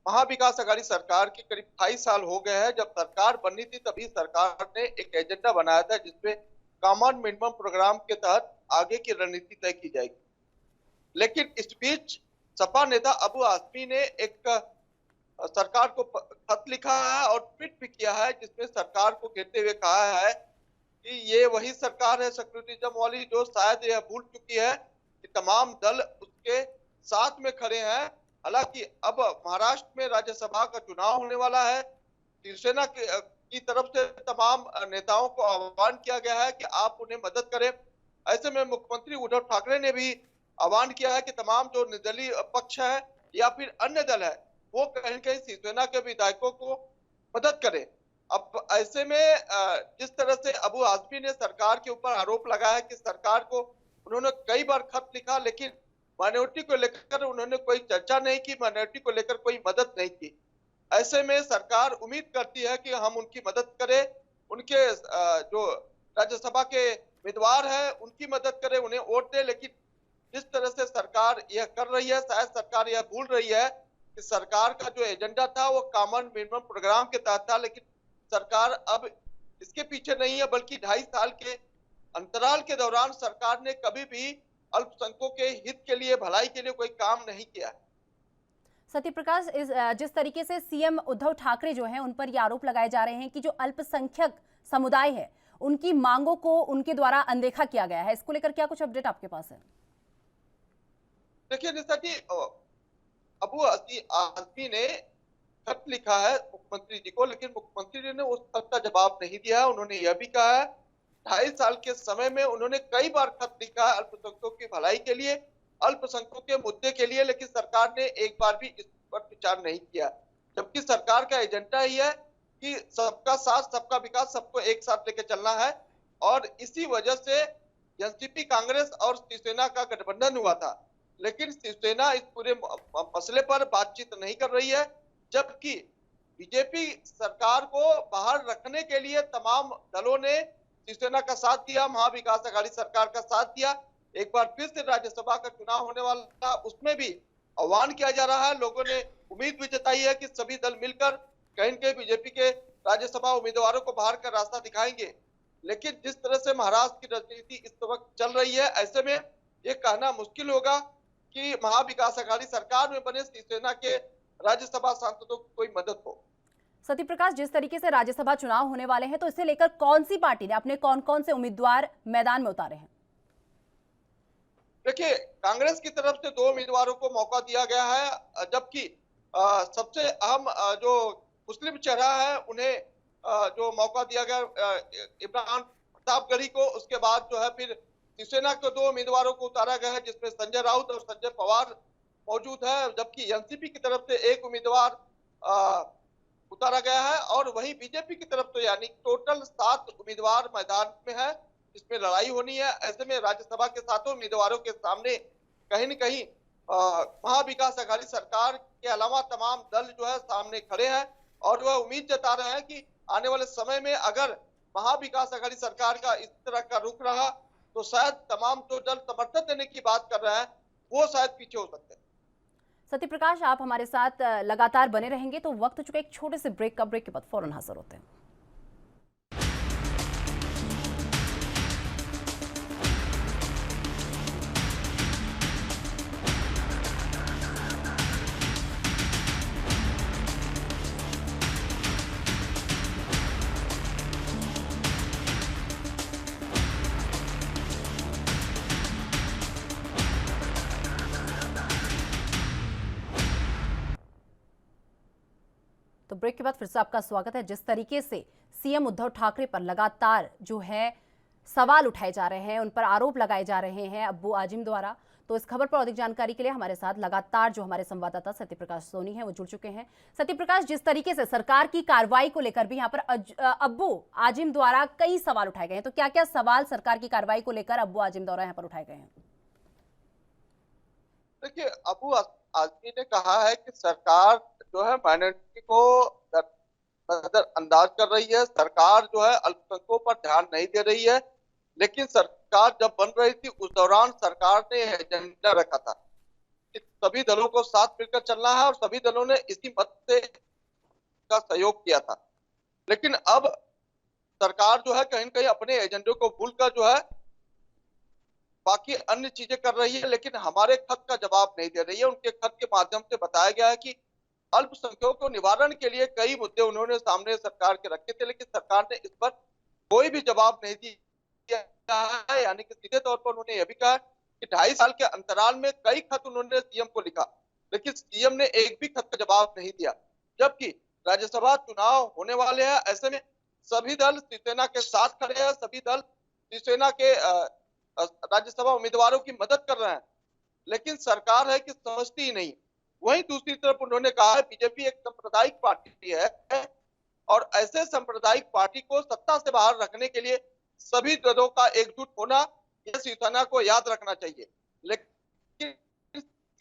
S7: महाविकास अघाड़ी सरकार के करीब 2.5 साल हो गए हैं। जब सरकार बनी थी तभी सरकार ने एक एजेंडा बनाया था जिसमें कॉमन मिनिमम प्रोग्राम के तहत आगे की रणनीति तय की जाएगी। लेकिन इस बीच सपा नेता अब्बू आजमी ने एक सरकार को खत लिखा है और ट्वीट भी किया है, जिसमें सरकार को कहते हुए कहा है कि ये वही सरकार है सेक्युलरिज्म वाली जो शायद यह भूल चुकी है कि तमाम दल उसके साथ में खड़े हैं। हालांकि अब महाराष्ट्र में राज्यसभा का चुनाव होने वाला है। शिवसेना की तरफ से तमाम नेताओं को आह्वान किया गया है कि आप उन्हें मदद करें। ऐसे में मुख्यमंत्री उद्धव ठाकरे ने भी आह्वान किया है कि तमाम जो निर्दलीय पक्ष है या फिर अन्य दल है वो कहीं न कहीं शिवसेना के विधायकों को मदद करें। अब ऐसे में जिस तरह से अबू आजमी ने सरकार के ऊपर आरोप लगाया है कि सरकार को उन्होंने कई बार खत लिखा, लेकिन माइनॉरिटी को लेकर उन्होंने कोई चर्चा नहीं की, माइनॉरिटी को लेकर कोई मदद नहीं की। ऐसे में सरकार उम्मीद करती है कि हम उनकी मदद करें, उनके जो राज्यसभा के उम्मीदवार है उनकी मदद करें, उन्हें वोट दें। लेकिन जिस तरह से सरकार यह कर रही है, शायद सरकार यह भूल रही है कि सरकार का जो एजेंडा था वो कॉमन मिनिमम प्रोग्राम के तहत था, लेकिन सरकार अब इसके पीछे नहीं है, बल्कि 2.5 साल के अंतराल के दौरान सरकार ने कभी भी अल्पसंख्यकों के हित के लिए, भलाई के लिए कोई काम नहीं किया।
S1: सत्यप्रकाश, जिस तरीके से सीएम उद्धव ठाकरे जो हैं उन पर ये आरोप लगाए जा रहे हैं कि जो अल्पसंख्यक समुदाय है उनकी मांगों को उनके द्वारा अनदेखा किया गया है, इसको लेकर क्या कुछ अपडेट आपके पास है?
S7: देखिए निशा जी, अबू आजमी ने खत लिखा है मुख्यमंत्री जी को, लेकिन मुख्यमंत्री जी ने उस खत का जवाब नहीं दिया। उन्होंने यह भी कहा है 2.5 साल के समय में उन्होंने कई बार खत लिखा है अल्पसंख्यकों की भलाई के लिए, अल्पसंख्यकों के मुद्दे के लिए, लेकिन सरकार ने एक बार भी इस पर विचार नहीं किया। जबकि सरकार का एजेंडा ही है कि सबका साथ सबका विकास, सबको एक साथ लेकर चलना है। और इसी वजह से एनसीपी, कांग्रेस और शिवसेना का गठबंधन हुआ था, लेकिन शिवसेना इस पूरे मसले पर बातचीत नहीं कर रही है, जबकि बीजेपी सरकार को बाहर रखने के लिए तमाम दलों ने शिवसेना का साथ दिया, महाविकास अघाड़ी सरकार का साथ दिया। एक बार फिर से राज्यसभा का चुनाव होने वाला था, उसमें भी आह्वान किया जा रहा है। लोगों ने उम्मीद भी जताई है कि सभी दल मिलकर कहीं न कहीं बीजेपी के राज्यसभा उम्मीदवारों को बाहर का रास्ता दिखाएंगे। लेकिन जिस तरह से महाराष्ट्र की राजनीति इस वक्त चल रही है, ऐसे में ये कहना मुश्किल होगा कि महाविकास अघाड़ी सरकार में बने शिवसेना के राज्यसभा सांसदों को कोई मदद हो।
S1: सत्यप्रकाश, जिस तरीके से राज्यसभा चुनाव होने वाले हैं तो इसे लेकर कौन सी पार्टी ने अपने कौन कौन से उम्मीदवार मैदान में उतारे हैं?
S7: देखिए, कांग्रेस की तरफ से 2 उम्मीदवारों को मौका दिया गया है, जबकि सबसे अहम जो मुस्लिम चेहरा है उन्हें जो मौका दिया गया इमरान प्रतापगढ़ी को। उसके बाद जो है फिर शिवसेना के 2 उम्मीदवारों को उतारा गया है, जिसमें संजय राउत और संजय पवार मौजूद है, जबकि एनसीपी की तरफ से 1 उम्मीदवार उतारा गया है। और वहीं बीजेपी की तरफ से यानी टोटल 7 उम्मीदवार मैदान में है, जिसमें लड़ाई होनी है। ऐसे में राज्यसभा के 7 उम्मीदवारों के सामने कहीं न कहीं महाविकास अघाड़ी सरकार के अलावा तमाम दल जो है सामने खड़े हैं और वह उम्मीद जता रहे हैं कि आने वाले समय में अगर महाविकास अघाड़ी सरकार का इस तरह का रुख रहा तो शायद तमाम जो दल समर्थन देने की बात कर रहे हैं वो शायद पीछे हो सकते हैं।
S1: सत्यप्रकाश, आप हमारे साथ लगातार बने रहेंगे तो वक्त हो चुका एक छोटे से ब्रेक का। ब्रेक के बाद फौरन हाजिर होते हैं। तो ब्रेक के बाद फिर से आपका स्वागत है। जिस तरीके से सीएम उद्धव ठाकरे पर लगातार जो है सवाल उठाए जा रहे हैं, उन पर आरोप लगाए जा रहे हैं अब्बू आजिम द्वारा, तो इस खबर पर अधिक जानकारी के लिए हमारे साथ लगातार जो हमारे संवाददाता सत्यप्रकाश सोनी हैं वो जुड़ चुके हैं। सत्यप्रकाश, जिस तरीके से सरकार की कार्रवाई को लेकर भी यहाँ पर अब्बू आजिम द्वारा कई सवाल उठाए गए हैं, तो क्या क्या सवाल सरकार की कार्रवाई को लेकर अब्बू आजिम द्वारा यहाँ पर उठाए गए हैं?
S7: देखिए, अबू आजमी ने कहा है कि सरकार जो है माइनॉरिटी को नजरअंदाज कर रही है, सरकार जो है अल्पसंख्यकों पर ध्यान नहीं दे रही है। लेकिन सरकार जब बन रही थी उस दौरान सरकार ने एजेंडा रखा था कि सभी दलों को साथ मिलकर चलना है और सभी दलों ने इसी मत से का सहयोग किया था। लेकिन अब सरकार जो है कहीं न कहीं अपने एजेंडे को भूलकर जो है बाकी अन्य चीजें कर रही है, लेकिन हमारे खत का जवाब नहीं दे रही है। उनके खत के माध्यम से बताया गया है कि अल्पसंख्यकों को निवारण के लिए कई मुद्दे उन्होंने सामने सरकार के रखे थे, लेकिन सरकार ने इस पर कोई भी जवाब नहीं दिया है। यानी कि सीधे तौर पर उन्होंने यह भी कहा कि 2.5 साल के अंतराल में कई खत उन्होंने सीएम को लिखा, लेकिन सीएम ने एक भी खत का जवाब नहीं दिया। जबकि राज्यसभा चुनाव होने वाले हैं, ऐसे में सभी दल शिवसेना के साथ खड़े हैं, सभी दल शिवसेना के राज्यसभा उम्मीदवारों की मदद कर रहे हैं, लेकिन सरकार है कि समझती ही नहीं। वहीं दूसरी तरफ उन्होंने कहा है बीजेपी एक सांप्रदायिक पार्टी है और ऐसे सांप्रदायिक पार्टी को सत्ता से बाहर रखने के लिए सभी दलों का एकजुट होना यह शिवसेना को याद रखना चाहिए। लेकिन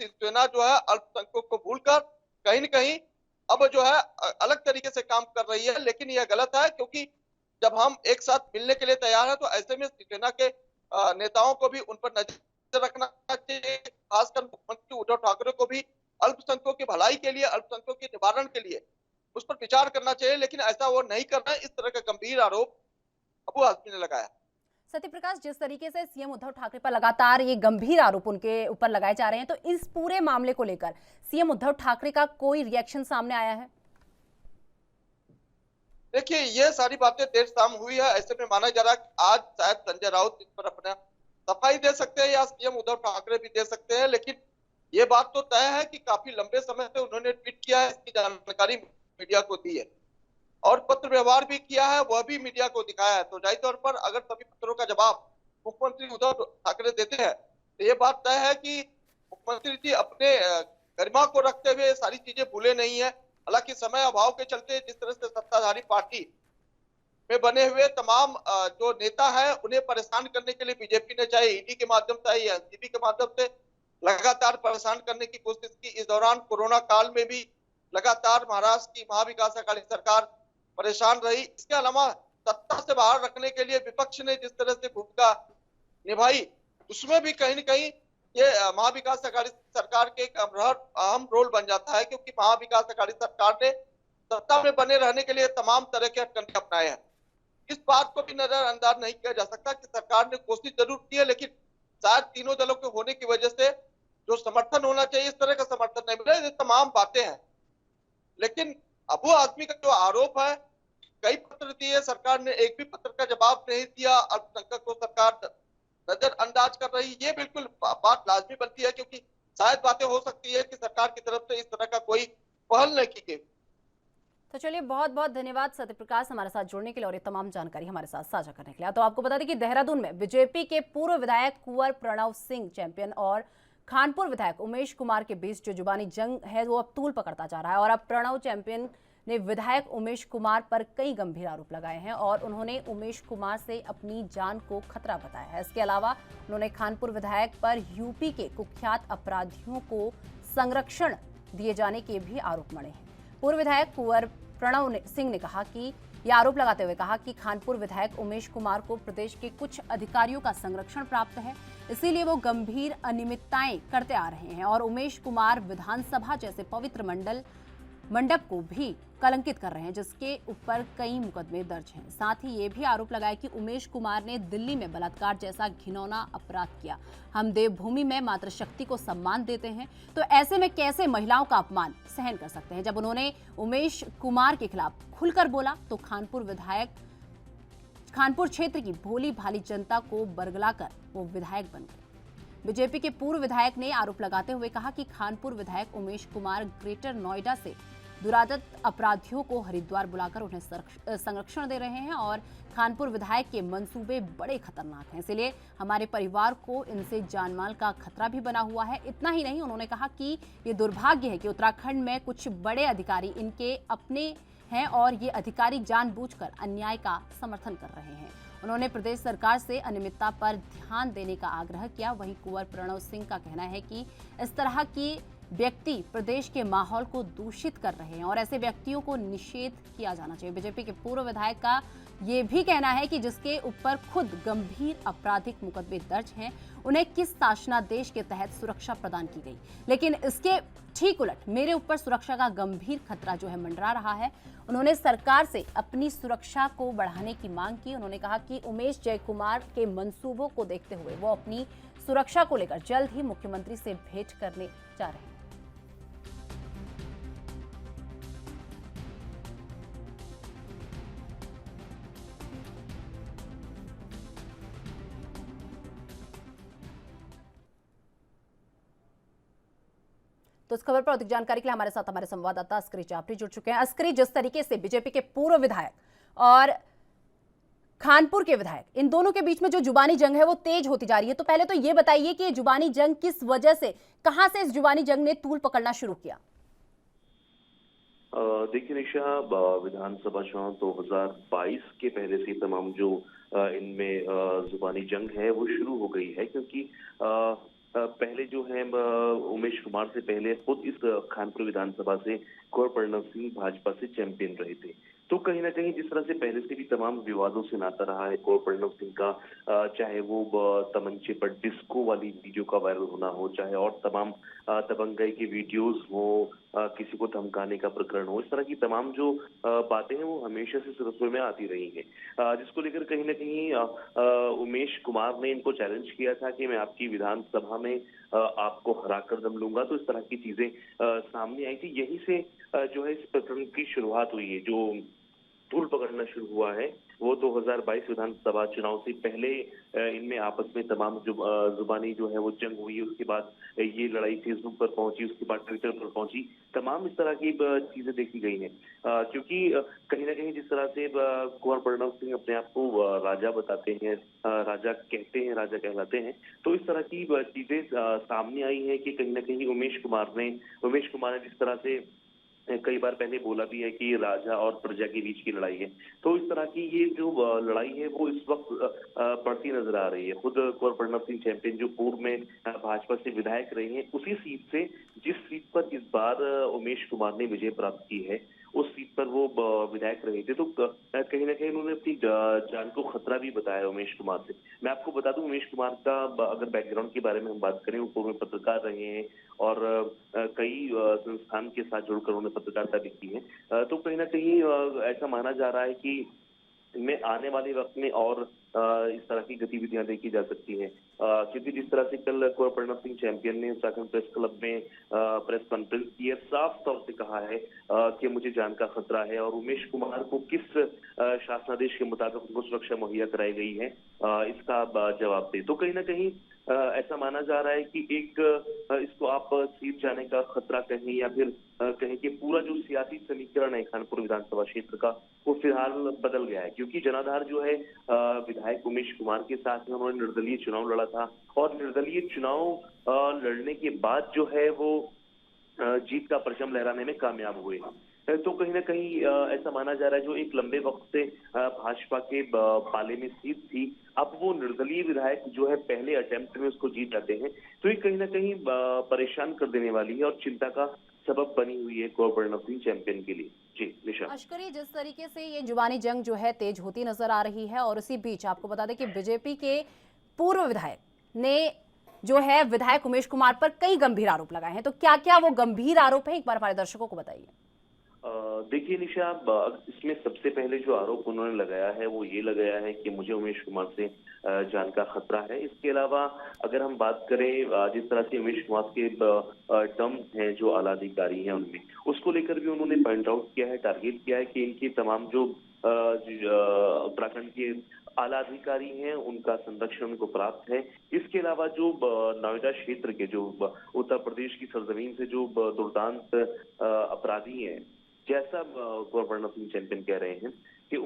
S7: शिवसेना जो है अल्पसंख्यकों को भूलकर कहीं न कहीं अब जो है अलग तरीके से काम कर रही है, लेकिन यह गलत है, क्योंकि जब हम एक साथ मिलने के लिए तैयार हैं तो ऐसे में शिवसेना के नेताओं को भी उन पर नजर रखना चाहिए। खासकर मुख्यमंत्री उद्धव ठाकरे को भी अल्पसंख्यकों की भलाई के लिए, अल्पसंख्यकों के निवारण के लिए उस पर विचार करना चाहिए, लेकिन ऐसा वो नहीं कर रहे हैं। इस तरह का गंभीर आरोप अबू आजमी ने लगाया।
S1: सत्यप्रकाश, जिस तरीके से सीएम उद्धव ठाकरे पर लगातार ये गंभीर आरोप उनके ऊपर लगाए जा रहे हैं, तो इस पूरे मामले को लेकर सीएम उद्धव ठाकरे का कोई रिएक्शन सामने आया है?
S7: देखिए, ये सारी बातें देर शाम हुई है, ऐसे में माना जा रहा है कि आज शायद संजय राउत इस पर अपना सफाई दे सकते हैं या सीएम उद्धव ठाकरे भी दे सकते हैं, लेकिन ये बात तो तय है कि काफी लंबे समय से उन्होंने ट्वीट किया है, इसकी जानकारी मीडिया को दी है और पत्र व्यवहार भी किया है, वह भी मीडिया को दिखाया है। तो जाहिर तौर पर अगर सभी पत्रों का जवाब मुख्यमंत्री उद्धव ठाकरे देते हैं तो ये बात तय है कि मुख्यमंत्री जी अपने गरिमा को रखते हुए सारी चीजें भूले नहीं है। हालांकि समय अभाव के चलते जिस तरह से सत्ताधारी पार्टी में बने हुए तमाम जो नेता है उन्हें परेशान करने के लिए बीजेपी ने चाहे ईडी के माध्यम से या एनसीबी के माध्यम से लगातार परेशान करने की कोशिश की। इस दौरान कोरोना काल में भी लगातार महाराष्ट्र की महाविकास अघाड़ी सरकार परेशान रही। इसके अलावा सत्ता से बाहर रखने के लिए विपक्ष ने जिस तरह से भूमिका निभाई, उसमें भी कहीं न कहीं ये महाविकास अघाड़ी सरकार के एक अहम रोल बन जाता है, क्योंकि महाविकास अघाड़ी सरकार ने सत्ता में बने रहने के लिए तमाम तरह के हथकंडे अपनाए हैं। इस बात को भी नजरअंदाज नहीं किया जा सकता कि सरकार ने कोशिश जरूर की है, लेकिन शायद तीनों दलों के होने की वजह से जो समर्थन होना चाहिए इस तरह का समर्थन नहीं मिला। ये तमाम बातें हैं, लेकिन अबू आजमी का जो आरोप है, कई पत्र दिए, सरकार ने एक भी पत्र का जवाब नहीं दिया, अल्पसंख्यक को सरकार नजरअंदाज कर रही, ये बिल्कुल बात लाजमी बनती है, क्योंकि शायद बातें हो सकती है कि सरकार की तरफ से इस तरह का कोई पहल नहीं की गई।
S1: तो चलिए, बहुत बहुत धन्यवाद सत्यप्रकाश हमारे साथ जुड़ने के लिए और ये तमाम जानकारी हमारे साथ साझा करने के लिए। तो आपको बता दें कि देहरादून में बीजेपी के पूर्व विधायक कुंवर प्रणव सिंह चैंपियन और खानपुर विधायक उमेश कुमार के बीच जो जुबानी जंग है वो अब तूल पकड़ता जा रहा है और अब प्रणव चैंपियन ने विधायक उमेश कुमार पर कई गंभीर आरोप लगाए हैं और उन्होंने उमेश कुमार से अपनी जान को खतरा बताया है। इसके अलावा उन्होंने खानपुर विधायक पर यूपी के कुख्यात अपराधियों को संरक्षण दिए जाने के भी आरोप मढ़े हैं। पूर्व विधायक कुंवर प्रणव सिंह ने कहा कि यह आरोप लगाते हुए कहा कि खानपुर विधायक उमेश कुमार को प्रदेश के कुछ अधिकारियों का संरक्षण प्राप्त है, इसीलिए वो गंभीर अनियमितताएं करते आ रहे हैं और उमेश कुमार विधानसभा जैसे पवित्र मंडप को भी कलंकित कर रहे हैं, जिसके ऊपर कई मुकदमे दर्ज हैं। साथ ही ये भी आरोप लगाया कि उमेश कुमार ने दिल्ली में बलात्कार जैसा घिनौना अपराध किया। हम देवभूमि में मातृशक्ति को सम्मान देते हैं, तो ऐसे में कैसे महिलाओं का अपमान सहन कर सकते हैं। जब उन्होंने उमेश कुमार के खिलाफ खुलकर बोला तो खानपुर क्षेत्र की भोली भाली जनता को बरगलाकर वो विधायक बन गए। बीजेपी के पूर्व विधायक ने आरोप लगाते हुए कहा कि खानपुर विधायक उमेश कुमार ग्रेटर नोएडा से दुरादत अपराधियों को हरिद्वार बुलाकर उन्हें संरक्षण दे रहे हैं और खानपुर विधायक के मंसूबे बड़े खतरनाक हैं, इसलिए हमारे परिवार को इनसे जानमाल का खतरा भी बना हुआ है। इतना ही नहीं, उन्होंने कहा कि ये दुर्भाग्य है कि उत्तराखंड में कुछ बड़े अधिकारी इनके अपने हैं और ये अधिकारी जानबूझकर अन्याय का समर्थन कर रहे हैं। उन्होंने प्रदेश सरकार से अनियमितता पर ध्यान देने का आग्रह किया। वहीं कुंवर प्रणव सिंह का कहना है कि इस तरह की व्यक्ति प्रदेश के माहौल को दूषित कर रहे हैं और ऐसे व्यक्तियों को निषेध किया जाना चाहिए। बीजेपी के पूर्व विधायक का ये भी कहना है कि जिसके ऊपर खुद गंभीर आपराधिक मुकदमे दर्ज हैं, उन्हें किस शासनादेश के तहत सुरक्षा प्रदान की गई, लेकिन इसके ठीक उलट मेरे ऊपर सुरक्षा का गंभीर खतरा जो है मंडरा रहा है। उन्होंने सरकार से अपनी सुरक्षा को बढ़ाने की मांग की। उन्होंने कहा कि उमेश जयकुमार के मंसूबों को देखते हुए वो अपनी सुरक्षा को लेकर जल्द ही मुख्यमंत्री से भेंट करने जा रहे हैं। तो इस खबर पर अधिक जानकारी के लिए हमारे संवाददाता अस्करी जाफरी जुड़ चुके हैं। अस्करी, जिस तरीके से बीजेपी के पूर्व विधायक और खानपुर के विधायक, इन दोनों के बीच में जो जुबानी जंग है वो तेज होती जा रही है। तो पहले तो ये बताइए कि ये जुबानी जंग किस वजह से, कहां से इस जुबानी जंग ने तूल पकड़ना शुरू किया?
S8: देखिए निशा, विधानसभा चुनाव 2022 के पहले से तमाम जो इनमें जुबानी जंग है वो शुरू हो गई है, क्योंकि पहले जो है उमेश कुमार से पहले खुद इस खानपुर विधानसभा से कुंवर प्रणव सिंह भाजपा से चैंपियन रहे थे। तो कहीं ना कहीं जिस तरह से पहले से भी तमाम विवादों से नाता रहा है कुंवर प्रणव सिंह का, चाहे वो तमंचे पर डिस्को वाली वीडियो का वायरल होना हो, चाहे और तमाम दबंगई की वीडियोस हो, किसी को धमकाने का प्रकरण हो, इस तरह की तमाम जो बातें हैं वो हमेशा से सुर्खियों में आती रही हैं, जिसको लेकर कहीं ना कहीं उमेश कुमार ने इनको चैलेंज किया था कि मैं आपकी विधानसभा में आपको हरा कर दम लूंगा। तो इस तरह की चीजें सामने आई थी। यहीं से जो है इस प्रकरण की शुरुआत हुई है। जो तूल पकड़ना शुरू हुआ है वो 2022 विधानसभा चुनाव से पहले इनमें आपस में तमाम जो जुबानी जो है वो जंग हुई। उसके बाद ये लड़ाई फेसबुक पर पहुंची, उसके बाद ट्विटर पर पहुंची, तमाम इस तरह की चीजें देखी गई हैं, क्योंकि कहीं ना कहीं जिस तरह से कुंवर प्रणव सिंह अपने आप को राजा बताते हैं, राजा कहते हैं, राजा कहलाते हैं, तो इस तरह की चीजें सामने आई है कि कहीं ना कहीं उमेश कुमार ने जिस तरह से कई बार पहले बोला भी है कि राजा और प्रजा के बीच की लड़ाई है, तो इस तरह की ये जो लड़ाई है वो इस वक्त बढ़ती नजर आ रही है। खुद कुंवर प्रणव सिंह चैंपियन जो पूर्व में भाजपा से विधायक रहे हैं, उसी सीट से जिस सीट पर इस बार उमेश कुमार ने विजय प्राप्त की है, उस सीट पर वो विधायक रहे थे। तो कहीं ना कहीं उन्होंने अपनी जान को खतरा भी बताया उमेश कुमार से। मैं आपको बता दूं, उमेश कुमार का अगर बैकग्राउंड के बारे में हम बात करें, वो पूर्व में पत्रकार रहे हैं और कई संस्थान के साथ जुड़कर उन्होंने पत्रकारिता भी की है। तो कहीं ना कहीं ऐसा माना जा रहा है कि में आने वाले वक्त में और इस तरह की गतिविधियां देखी जा सकती हैं, क्योंकि जिस तरह से कल कुंवर प्रणव सिंह चैंपियन ने उत्तराखंड प्रेस क्लब में प्रेस कॉन्फ्रेंस की है, साफ तौर से कहा है कि मुझे जान का खतरा है और उमेश कुमार को किस शासनादेश के मुताबिक उनको सुरक्षा मुहैया कराई गई है, इसका जवाब दे। तो कहीं ना कहीं ऐसा माना जा रहा है कि एक इसको आप सीट जाने का खतरा कहें या फिर कहें कि पूरा जो सियासी समीकरण है खानपुर विधानसभा क्षेत्र का वो फिलहाल बदल गया है, क्योंकि जनाधार जो है विधायक उमेश कुमार के साथ में उन्होंने निर्दलीय चुनाव लड़ा था और निर्दलीय चुनाव लड़ने के बाद जो है वो जीत का परचम लहराने में कामयाब हुए। तो कहीं ना कहीं ऐसा माना जा रहा है जो एक लंबे वक्त से भाजपा के पाले में सीट थी, अब वो निर्दलीय विधायक जो है पहले अटेम्प्ट में उसको जीत जाते हैं, तो ये कहीं ना कहीं परेशान कर देने वाली है और चिंता का सबब बनी हुई है कुंवर प्रणव सिंह चैंपियन के लिए। जी निशा।
S1: अश्करी, जिस तरीके से ये जुबानी जंग जो है तेज होती नजर आ रही है और इसी बीच आपको बता दें कि बीजेपी के पूर्व विधायक ने जो है विधायक उमेश कुमार पर कई गंभीर आरोप लगाए हैं, तो क्या क्या वो गंभीर आरोप है, एक बार हमारे दर्शकों को बताइए।
S8: देखिए निशा, इसमें सबसे पहले जो आरोप उन्होंने लगाया है वो ये लगाया है कि मुझे उमेश कुमार से जान का खतरा है। इसके अलावा अगर हम बात करें जिस तरह से उमेश कुमार के टर्म्स हैं जो आला अधिकारी हैं उनमें, उसको लेकर भी उन्होंने पॉइंट आउट किया है, टारगेट किया है कि इनकी तमाम जो उत्तराखंड के आला अधिकारी हैं उनका संरक्षण उनको प्राप्त है। इसके अलावा जो नोएडा क्षेत्र के जो उत्तर प्रदेश की सरजमीन से जो दुर्दांत अपराधी हैं, जैसा कुंवर प्रणव सिंह चैंपियन कह रहे हैं कि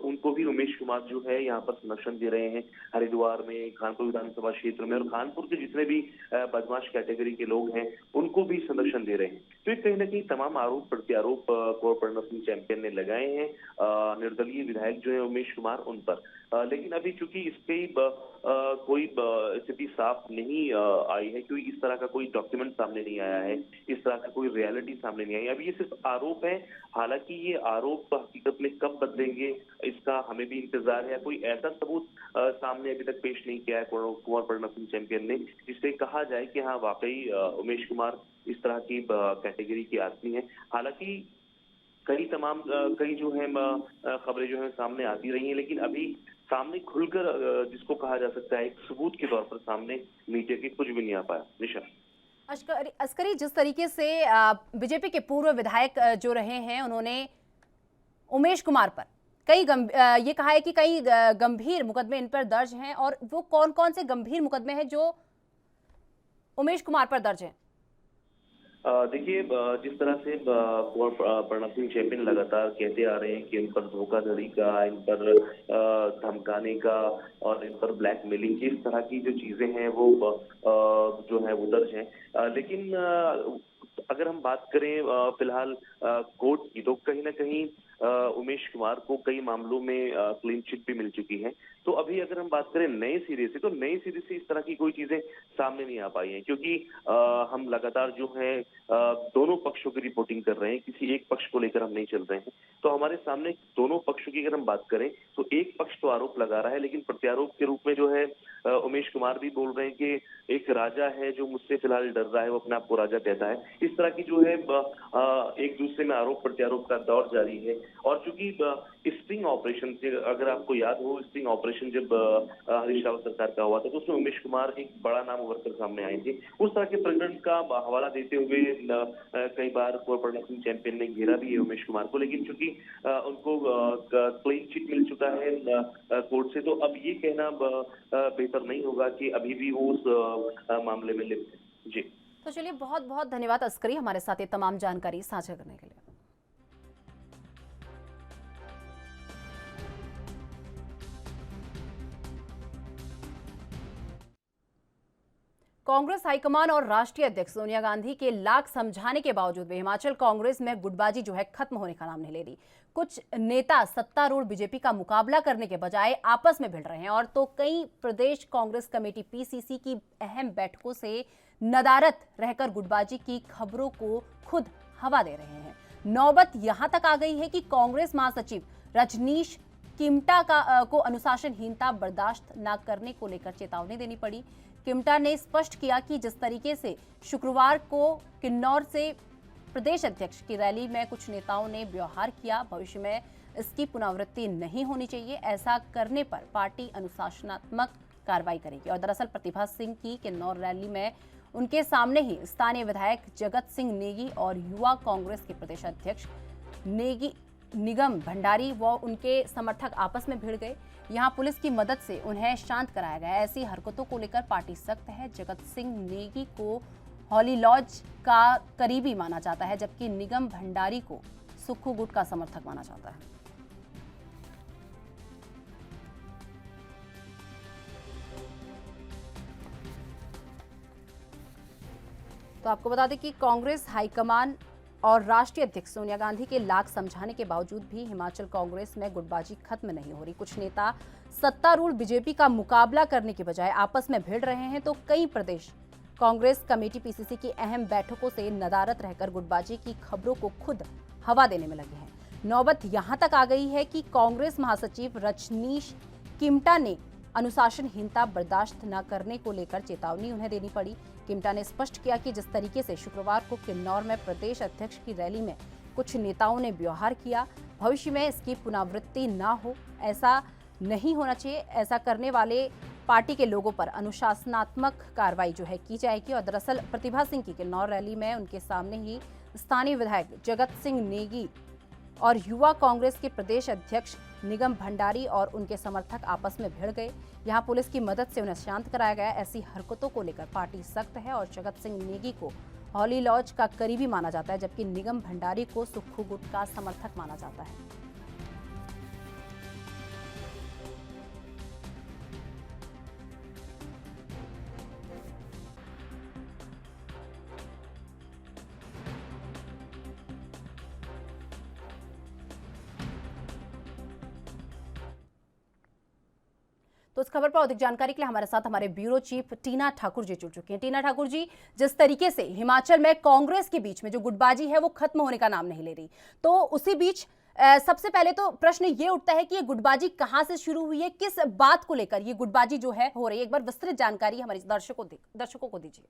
S8: उनको भी उमेश कुमार जो है यहाँ पर संरक्षण दे रहे हैं, हरिद्वार में, खानपुर विधानसभा क्षेत्र में, और खानपुर के जितने भी बदमाश कैटेगरी के लोग हैं उनको भी संरक्षण दे रहे हैं। तो ये कहीं ना कहीं तमाम आरोप प्रत्यारोप कुंवर प्रणव सिंह चैंपियन ने लगाए हैं निर्दलीय विधायक जो है उमेश कुमार उन पर। लेकिन अभी चूंकि इसके कोई स्थिति साफ नहीं आई है, क्योंकि इस तरह का कोई डॉक्यूमेंट सामने नहीं आया है, इस तरह का कोई रियलिटी सामने नहीं आई, अभी ये सिर्फ आरोप है। हालांकि ये आरोप हकीकत में कब बदलेंगे इसका हमें भी इंतजार है। कोई ऐसा सबूत सामने अभी तक पेश नहीं किया है कुंवर प्रणव सिंह चैंपियन ने जिससे कहा जाए कि हाँ वाकई उमेश कुमार इस तरह की कैटेगरी के आदमी है। हालांकि कई जो है खबरें जो है सामने आती रही हैं, लेकिन अभी सामने खुलकर जिसको कहा जा सकता है एक सबूत के तौर पर सामने मीडिया के कुछ भी नहीं आ पाया। निशा।
S1: अस्करी, जिस तरीके से बीजेपी के पूर्व विधायक जो रहे हैं उन्होंने उमेश कुमार पर ये कहा है कि कई गंभीर मुकदमे इन पर दर्ज हैं, और वो कौन कौन से गंभीर मुकदमे हैं जो उमेश कुमार पर दर्ज हैं?
S8: देखिए, जिस तरह से कुंवर प्रणब सिंह चैंपियन लगातार कहते आ रहे हैं कि इन पर धोखाधड़ी का, इन पर धमकाने का और इन पर ब्लैकमेलिंग की इस तरह की जो चीजें हैं वो जो है वो दर्ज हैं। लेकिन अगर हम बात करें फिलहाल कोर्ट की, तो कहीं ना कहीं उमेश कुमार को कई मामलों में क्लीन चिट भी मिल चुकी है। तो अभी अगर हम बात करें नए सिरे से, तो नए सिरे से इस तरह की कोई चीजें सामने नहीं आ पाई हैं, क्योंकि हम लगातार जो है दोनों पक्षों की रिपोर्टिंग कर रहे हैं, किसी एक पक्ष को लेकर हम नहीं चल रहे हैं। तो हमारे सामने दोनों पक्षों की अगर हम बात करें तो एक पक्ष तो आरोप लगा रहा है, लेकिन प्रत्यारोप के रूप में जो है उमेश कुमार भी बोल रहे हैं कि एक राजा है जो मुझसे फिलहाल डर रहा है, वो अपने आप को राजा कहता है। इस तरह की जो है एक दूसरे में आरोप प्रत्यारोप का दौर जारी है। और चूंकि स्टिंग ऑपरेशन से, अगर आपको याद हो, स्टिंग ऑपरेशन जब हरीश रावत सरकार का हुआ था तो उसमें उमेश कुमार एक बड़ा नाम उभर कर सामने आए थे। उस तरह के प्रकरण का हवाला देते हुए कई बार कुंवर प्रणब सिंह चैंपियन ने घेरा भी है उमेश कुमार को, लेकिन चूंकि उनको क्लीन चिट मिल चुका है कोर्ट से, तो अब ये कहना बेहतर नहीं होगा कि अभी भी वो उस मामले में लिप्त है। जी,
S1: तो चलिए, बहुत बहुत धन्यवाद अस्करी हमारे साथ ये तमाम जानकारी साझा करने के लिए। कांग्रेस हाईकमान और राष्ट्रीय अध्यक्ष सोनिया गांधी के लाख समझाने के बावजूद भी हिमाचल कांग्रेस में गुटबाजी जो है खत्म होने का नाम नहीं ले रही। कुछ नेता सत्तारूढ़ बीजेपी का मुकाबला करने के बजाय आपस में भिड़ रहे हैं, और तो कई प्रदेश कांग्रेस कमेटी पीसीसी की अहम बैठकों से नदारत रहकर गुटबाजी की खबरों को खुद हवा दे रहे हैं। नौबत यहां तक आ गई है कि कांग्रेस महासचिव रजनीश किमटा को अनुशासनहीनता बर्दाश्त न करने को लेकर चेतावनी देनी पड़ी। किमटा ने स्पष्ट किया कि जिस तरीके से शुक्रवार को किन्नौर से प्रदेश अध्यक्ष की रैली में कुछ नेताओं ने व्यवहार किया, भविष्य में इसकी पुनरावृत्ति नहीं होनी चाहिए। ऐसा करने पर पार्टी अनुशासनात्मक कार्रवाई करेगी। और दरअसल प्रतिभा सिंह की किन्नौर रैली में उनके सामने ही स्थानीय विधायक जगत सिंह नेगी और युवा कांग्रेस के प्रदेश अध्यक्ष निगम भंडारी व उनके समर्थक आपस में भिड़ गए। यहां पुलिस की मदद से उन्हें शांत कराया गया। ऐसी हरकतों को लेकर पार्टी सख्त है। जगत सिंह नेगी को हॉली लॉज का करीबी माना जाता है, जबकि निगम भंडारी को सुक्खू गुट का समर्थक माना जाता है। तो आपको बता दें कि कांग्रेस हाईकमान और राष्ट्रीय अध्यक्ष सोनिया गांधी के लाख समझाने के बावजूद भी हिमाचल कांग्रेस में गुटबाजी खत्म नहीं हो रही। कुछ नेता सत्तारूढ़ बीजेपी का मुकाबला करने के बजाय आपस में भिड़ रहे हैं, तो कई प्रदेश कांग्रेस कमेटी पीसीसी की अहम बैठकों से नदारत रहकर गुटबाजी की खबरों को खुद हवा देने में लगे हैं। नौबत यहां तक आ गई है कि कांग्रेस महासचिव रजनीश किमटा ने अनुशासनहीनता बर्दाश्त न करने को लेकर चेतावनी उन्हें देनी पड़ी। किमटा ने स्पष्ट किया कि जिस तरीके से शुक्रवार को किन्नौर में प्रदेश अध्यक्ष की रैली में कुछ नेताओं ने व्यवहार किया, भविष्य में इसकी पुनरावृत्ति न हो, ऐसा नहीं होना चाहिए। ऐसा करने वाले पार्टी के लोगों पर अनुशासनात्मक कार्रवाई जो है की जाएगी। और दरअसल प्रतिभा सिंह की किन्नौर रैली में उनके सामने ही स्थानीय विधायक जगत सिंह नेगी और युवा कांग्रेस के प्रदेश अध्यक्ष निगम भंडारी और उनके समर्थक आपस में भिड़ गए। यहां पुलिस की मदद से उन्हें शांत कराया गया। ऐसी हरकतों को लेकर पार्टी सख्त है और जगत सिंह नेगी को हॉली लॉज का करीबी माना जाता है, जबकि निगम भंडारी को सुक्खू गुट का समर्थक माना जाता है। तो इस खबर पर अधिक जानकारी के लिए हमारे साथ हमारे ब्यूरो चीफ टीना ठाकुर जी जुड़ चुके हैं। टीना ठाकुर जी, जिस तरीके से हिमाचल में कांग्रेस के बीच में जो गुटबाजी है वो खत्म होने का नाम नहीं ले रही, तो उसी बीच सबसे पहले तो प्रश्न ये उठता है कि ये गुटबाजी कहां से शुरू हुई है, किस बात को लेकर ये गुटबाजी जो है हो रही है, एक बार विस्तृत जानकारी हमारे दर्शकों को दीजिए।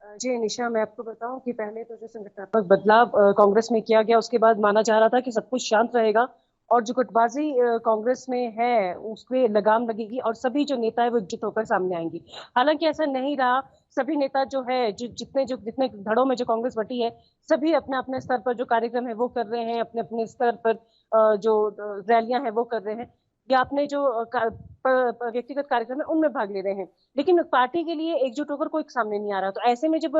S9: जी निशा, मैं आपको बताऊं कि पहले तो जो संगठनात्मक बदलाव कांग्रेस में किया गया, उसके बाद माना जा रहा था कि सब कुछ शांत रहेगा और जो गुटबाजी कांग्रेस में है उसपे लगाम लगेगी और सभी जो नेता है वो एकजुट होकर सामने आएंगी। हालांकि ऐसा नहीं रहा। सभी नेता जो है जितने धड़ों में जो कांग्रेस बटी है, सभी अपने अपने स्तर पर जो कार्यक्रम है वो कर रहे हैं, अपने अपने स्तर पर जो रैलियां हैं वो कर रहे हैं। या आपने जो व्यक्तिगत कार्यक्रम है उनमें भाग ले रहे हैं, लेकिन पार्टी के लिए एकजुट होकर कोई सामने नहीं आ रहा। तो ऐसे में जब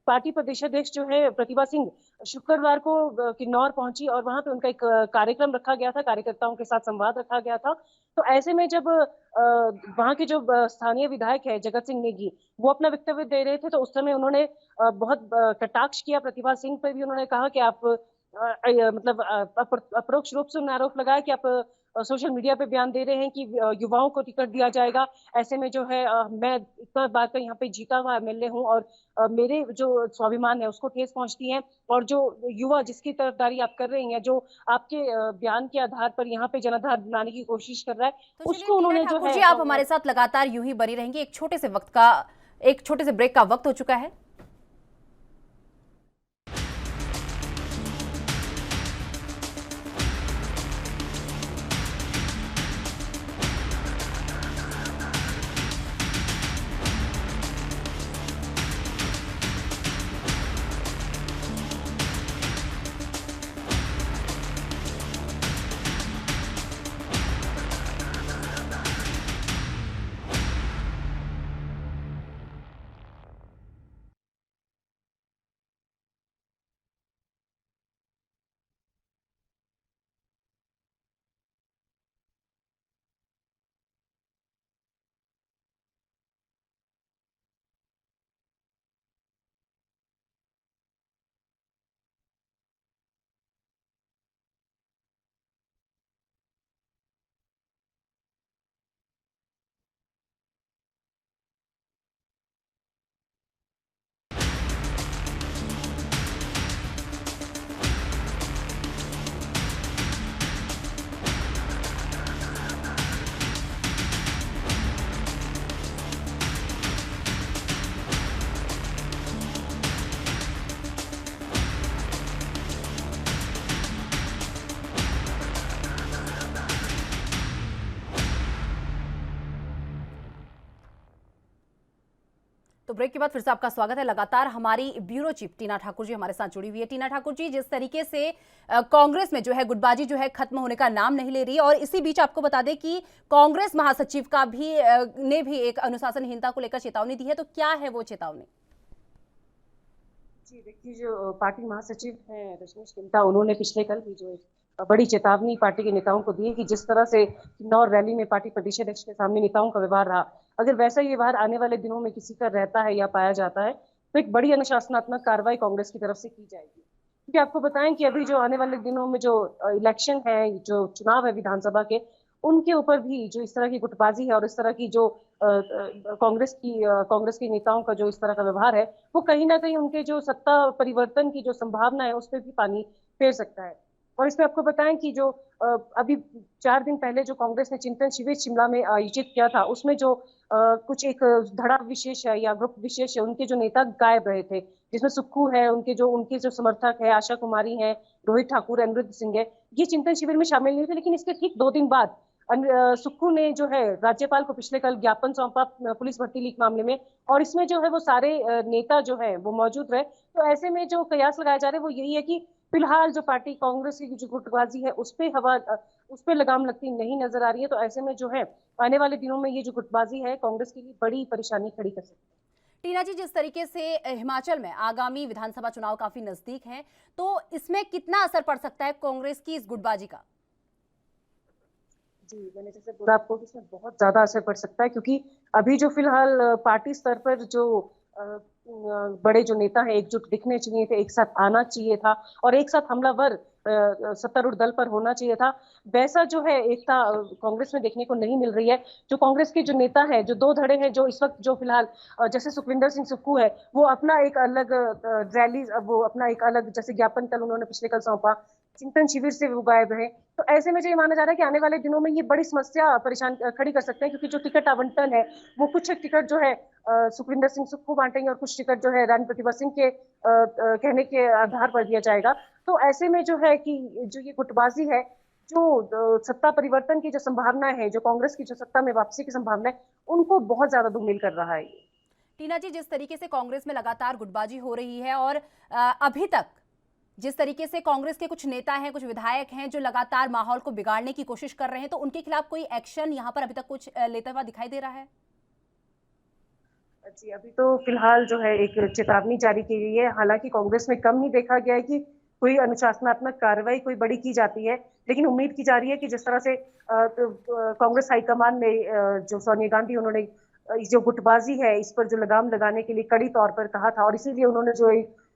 S9: पार्टी प्रदेशाध्यक्ष जो है प्रतिभा सिंह शुक्रवार को किन्नौर पहुंची और वहां पे उनका एक कार्यक्रम रखा गया था, कार्यकर्ताओं के साथ संवाद रखा गया था। तो ऐसे में जब वहां के जो स्थानीय विधायक है जगत सिंह नेगी वो अपना वक्तव्य दे रहे थे, तो उस समय उन्होंने बहुत कटाक्ष किया प्रतिभा सिंह पर भी। उन्होंने कहा कि आप मतलब अप्रोक्ष रूप से उन्होंने आरोप लगाया कि आप सोशल मीडिया पे बयान दे रहे हैं कि युवाओं को टिकट दिया जाएगा। ऐसे में जो है मैं इतना बार का यहाँ पे जीता हुआ एमएलए हूँ और मेरे जो स्वाभिमान है उसको ठेस पहुंचती है, और जो युवा जिसकी तरफदारी आप कर रही हैं, जो आपके बयान के आधार पर यहाँ पे जनाधार बनाने की कोशिश कर रहा है,
S1: तो
S9: उसको उन्होंने जो
S1: ठाकुर
S9: है
S1: जी, आप हमारे साथ लगातार यूं ही बनी रहेंगे। एक छोटे से ब्रेक का वक्त हो चुका है। तो ब्रेक के बाद फिर से आपका स्वागत है। लगातार हमारी ब्यूरो चीफ टीना ठाकुर जी हमारे साथ जुड़ी हुई है। टीना ठाकुर जी, जिस तरीके से कांग्रेस में जो है गुटबाजी जो है खत्म होने का नाम नहीं ले रही, और इसी बीच आपको बता दें कि कांग्रेस महासचिव का भी ने भी एक अनुशासनहीनता को लेकर चेतावनी दी है। तो क्या है वो चेतावनी?
S9: जी देखिए, जो पार्टी महासचिव हैं रजनीश किमटा, उन्होंने पिछले कल भी जो एक बड़ी चेतावनी पार्टी के नेताओं को दी है कि जिस तरह से किन्नौर रैली में पार्टी प्रदेशाध्यक्ष के सामने नेताओं का व्यवहार रहा, अगर वैसा ही व्यवहार आने वाले दिनों में किसी का रहता है या पाया जाता है तो एक बड़ी अनुशासनात्मक कार्रवाई कांग्रेस की तरफ से की जाएगी। क्योंकि आपको बताएं कि अभी जो आने वाले दिनों में जो इलेक्शन है, जो चुनाव है विधानसभा के, उनके ऊपर भी जो इस तरह की गुटबाजी है और इस तरह की जो कांग्रेस के नेताओं का जो इस तरह का व्यवहार है, वो कहीं ना कहीं उनके जो सत्ता परिवर्तन की जो संभावना है उस पर भी पानी फेर सकता है। और इसमें आपको बताएं कि जो अभी 4 दिन पहले जो कांग्रेस ने चिंतन शिविर शिमला में आयोजित किया था, उसमें जो कुछ एक धड़ा विशेष है या ग्रुप विशेष है, उनके जो नेता गायब रहे थे, जिसमें सुक्खू है, उनके जो समर्थक है, आशा कुमारी है, रोहित ठाकुर, अनिरुद्ध सिंह है, ये चिंतन शिविर में शामिल नहीं थे। लेकिन इसके ठीक 2 दिन बाद सुक्खू ने जो है राज्यपाल को पिछले कल ज्ञापन सौंपा पुलिस भर्ती लीक मामले में, और इसमें जो है वो सारे नेता जो है वो मौजूद रहे। तो ऐसे में जो कयास लगाया जा रहा है वो यही है कि फिलहाल जो पार्टी कांग्रेस की जो गुटबाजी है उस पे लगाम लगती नहीं नजर आ रही है। तो ऐसे में जो है आने वाले दिनों में ये जो गुटबाजी है कांग्रेस के लिए बड़ी परेशानी खड़ी कर सकती है।
S1: टीना जी, जिस तरीके से हिमाचल में आगामी विधानसभा चुनाव काफी नजदीक हैं, तो इसमें कितना असर पड़ सकता है कांग्रेस की इस गुटबाजी का?
S9: जी, मैंने जैसे बोला आपको कि इसमें बहुत ज्यादा असर पड़ सकता है, क्योंकि अभी जो फिलहाल पार्टी स्तर पर जो बड़े जो नेता हैं एकजुट दिखने चाहिए थे, एक साथ आना चाहिए था और एक साथ हमलावर सत्तारूढ़ दल पर होना चाहिए था, वैसा जो है एकता कांग्रेस में देखने को नहीं मिल रही है। जो कांग्रेस के जो नेता है, जो 2 धड़े हैं, जो इस वक्त जो फिलहाल जैसे सुखविंदर सिंह सुक्खू है, वो अपना एक अलग रैली, वो अपना एक अलग जैसे ज्ञापन कल उन्होंने पिछले कल सौंपा, चिंतन शिविर से वो गायब रहे। तो ऐसे में जो ये माना जा रहा है कि आने वाले दिनों में ये बड़ी समस्या परेशान खड़ी कर सकते हैं, क्योंकि जो टिकट आवंटन है वो कुछ टिकट जो है सुखविंदर सिंह सुक्खू बांटेंगे और कुछ टिकट जो है रानी प्रतिभा सिंह के कहने के आधार पर दिया जाएगा। तो ऐसे में जो है कि जो ये गुटबाजी है, जो सत्ता परिवर्तन की जो संभावना है, जो कांग्रेस की जो सत्ता में वापसी की संभावना है, उनको बहुत ज्यादा धूमिल कर रहा है।
S1: टीना जी, जिस तरीके से कांग्रेस में लगातार गुटबाजी हो रही है और अभी तक जिस तरीके से कांग्रेस के कुछ नेता हैं, कुछ विधायक हैं जो लगातार माहौल को बिगाड़ने की कोशिश कर रहे हैं, तो उनके खिलाफ कोई एक्शन यहाँ पर अभी तक कुछ लेता हुआ दिखाई दे रहा है?
S9: जी, अभी तो फिलहाल जो है एक चेतावनी जारी की गई है। हालांकि कांग्रेस में कम ही देखा गया है कि कोई अनुशासनात्मक कार्रवाई कोई बड़ी की जाती है, लेकिन उम्मीद की जा रही है कि जिस तरह से कांग्रेस हाईकमान ने जो सोनिया गांधी उन्होंने जो गुटबाजी है इस पर जो लगाम लगाने के लिए कड़ी तौर पर कहा था, और इसीलिए उन्होंने जो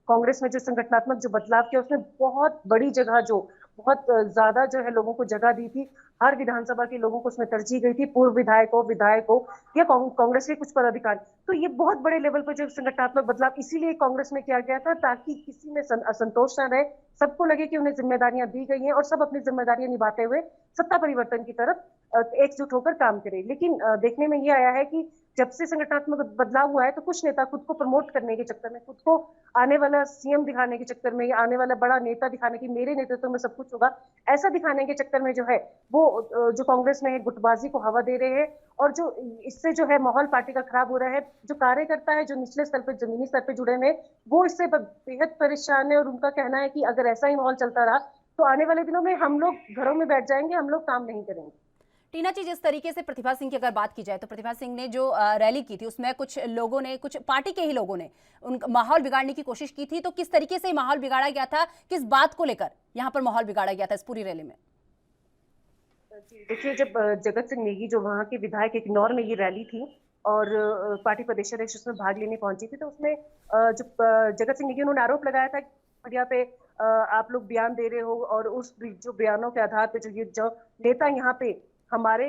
S9: कांग्रेस में जो संगठनात्मक जो बदलाव किया उसमें बहुत बड़ी जगह जो बहुत ज्यादा जो है लोगों को जगह दी थी। हर विधानसभा के लोगों को उसमें तरजीह गई थी, पूर्व विधायकों या कांग्रेस के कुछ पदाधिकारी। तो ये बहुत बड़े लेवल पर जो संगठनात्मक बदलाव इसीलिए कांग्रेस में किया गया था ताकि किसी में असंतोष न रहे, सबको लगे कि उन्हें जिम्मेदारियां दी गई हैं और सब अपनी जिम्मेदारियां निभाते हुए सत्ता परिवर्तन की तरफ एकजुट होकर काम करें। लेकिन देखने में ये आया है कि जब से संगठनात्मक बदलाव हुआ है तो कुछ नेता खुद को प्रमोट करने के चक्कर में, खुद को आने वाला सीएम दिखाने के चक्कर में या आने वाला बड़ा नेता दिखाने की मेरे नेतृत्व में सब कुछ होगा, ऐसा दिखाने के चक्कर में जो है वो जो कांग्रेस में है गुटबाजी को हवा दे रहे हैं। और जो इससे जो है माहौल पार्टी का खराब हो रहा है। जो कार्यकर्ता है जो निचले स्तर पर जमीनी स्तर पर जुड़े हुए वो इससे बेहद परेशान है और उनका कहना है कि अगर ऐसा ही माहौल चलता रहा तो आने वाले दिनों में हम लोग घरों में बैठ जाएंगे, हम लोग काम नहीं करेंगे।
S1: टीना जी, जिस तरीके से प्रतिभा सिंह की अगर बात की जाए तो प्रतिभा सिंह ने जो रैली की थी उसमें कुछ लोगों ने, कुछ पार्टी के ही लोगों ने उन माहौल बिगाड़ने की कोशिश की थी, तो किस तरीके से माहौल बिगाड़ा गया था, किस बात को लेकर यहाँ पर माहौल बिगाड़ा गया था इस पूरी रैली में?
S9: देखिए, जब जगत सिंह नेगी जो वहाँ के विधायक किन्नौर में ये रैली थी और पार्टी प्रदेश अध्यक्ष उसमें भाग लेने पहुंची थी, तो उसमें जो जगत सिंह नेगी उन्होंने आरोप लगाया था मीडिया पे आप लोग बयान दे रहे हो और उस जो बयानों के आधार पे जो नेता यहाँ पे हमारे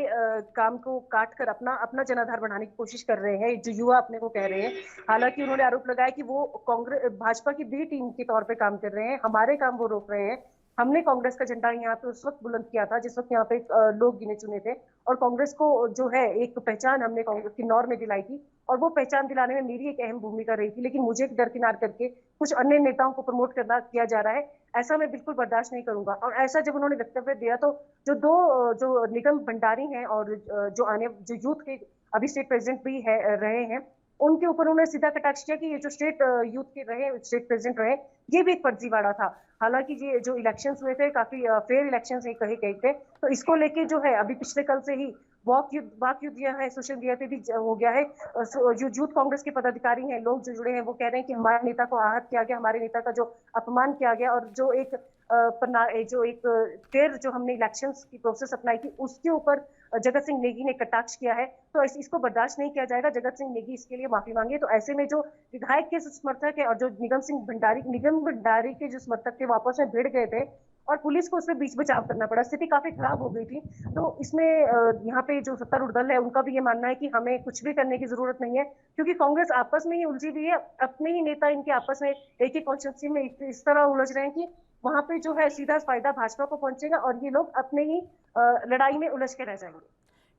S9: काम को काट कर अपना जनाधार बढ़ाने की कोशिश कर रहे हैं, जो युवा अपने को कह रहे हैं। हालांकि उन्होंने आरोप लगाया कि वो कांग्रेस भाजपा की बी टीम के तौर पे काम कर रहे हैं, हमारे काम वो रोक रहे हैं। हमने कांग्रेस का झंडा यहाँ पे उस वक्त बुलंद किया था जिस वक्त यहाँ पे लोग गिने चुने थे, और कांग्रेस को जो है एक पहचान हमने किन्नौर में दिलाई थी, और वो पहचान दिलाने में मेरी एक अहम भूमिका रही थी। लेकिन मुझे दरकिनार करके कुछ अन्य नेताओं को प्रमोट किया जा रहा है, ऐसा मैं बिल्कुल बर्दाश्त नहीं करूंगा। और ऐसा जब उन्होंने वक्तव्य दिया तो जो निगम भंडारी हैं और जो यूथ के अभी स्टेट प्रेसिडेंट भी रहे हैं, उनके ऊपर उन्होंने सीधा कटाक्ष किया कि ये जो स्टेट यूथ के स्टेट प्रेसिडेंट रहे, ये भी एक फर्जीवाड़ा था। हालांकि ये जो इलेक्शंस हुए थे काफी फेयर इलेक्शंस कहे गए थे, तो इसको लेके जो है अभी पिछले कल से ही वाक युद्ध यह है, सोशल मीडिया पे भी हो गया है। जो यूथ कांग्रेस के पदाधिकारी हैं, लोग जो जुड़े हैं, वो कह रहे हैं कि हमारे नेता को आहत किया गया, हमारे नेता का जो अपमान किया गया, और जो एक फेयर जो हमने इलेक्शंस की प्रोसेस अपनाई थी उसके ऊपर जगत सिंह नेगी ने कटाक्ष किया है। तो इसको बर्दाश्त नहीं किया जाएगा। जगत सिंह नेगी इसके लिए माफी मांगे। तो ऐसे में जो विधायक के समर्थक है और जो निगम भंडारी के जो समर्थक थे वापस में भिड़ गए थे और पुलिस को उसमें बीच बचाव करना पड़ा, स्थिति काफी खराब हो गई थी। तो इसमें यहाँ पे जो सत्तारूढ़ दल है उनका भी ये मानना है कि हमें कुछ भी करने की जरूरत नहीं है, क्योंकि कांग्रेस आपस में ही उलझी हुई है। अपने ही नेता इनके आपस में एक ही कॉन्स्टिट्यूंसी में इस तरह उलझ रहे हैं कि वहां पे जो है सीधा फायदा भाजपा को पहुंचेगा और ये लोग अपने ही लड़ाई में उलझ के रह जाएंगे।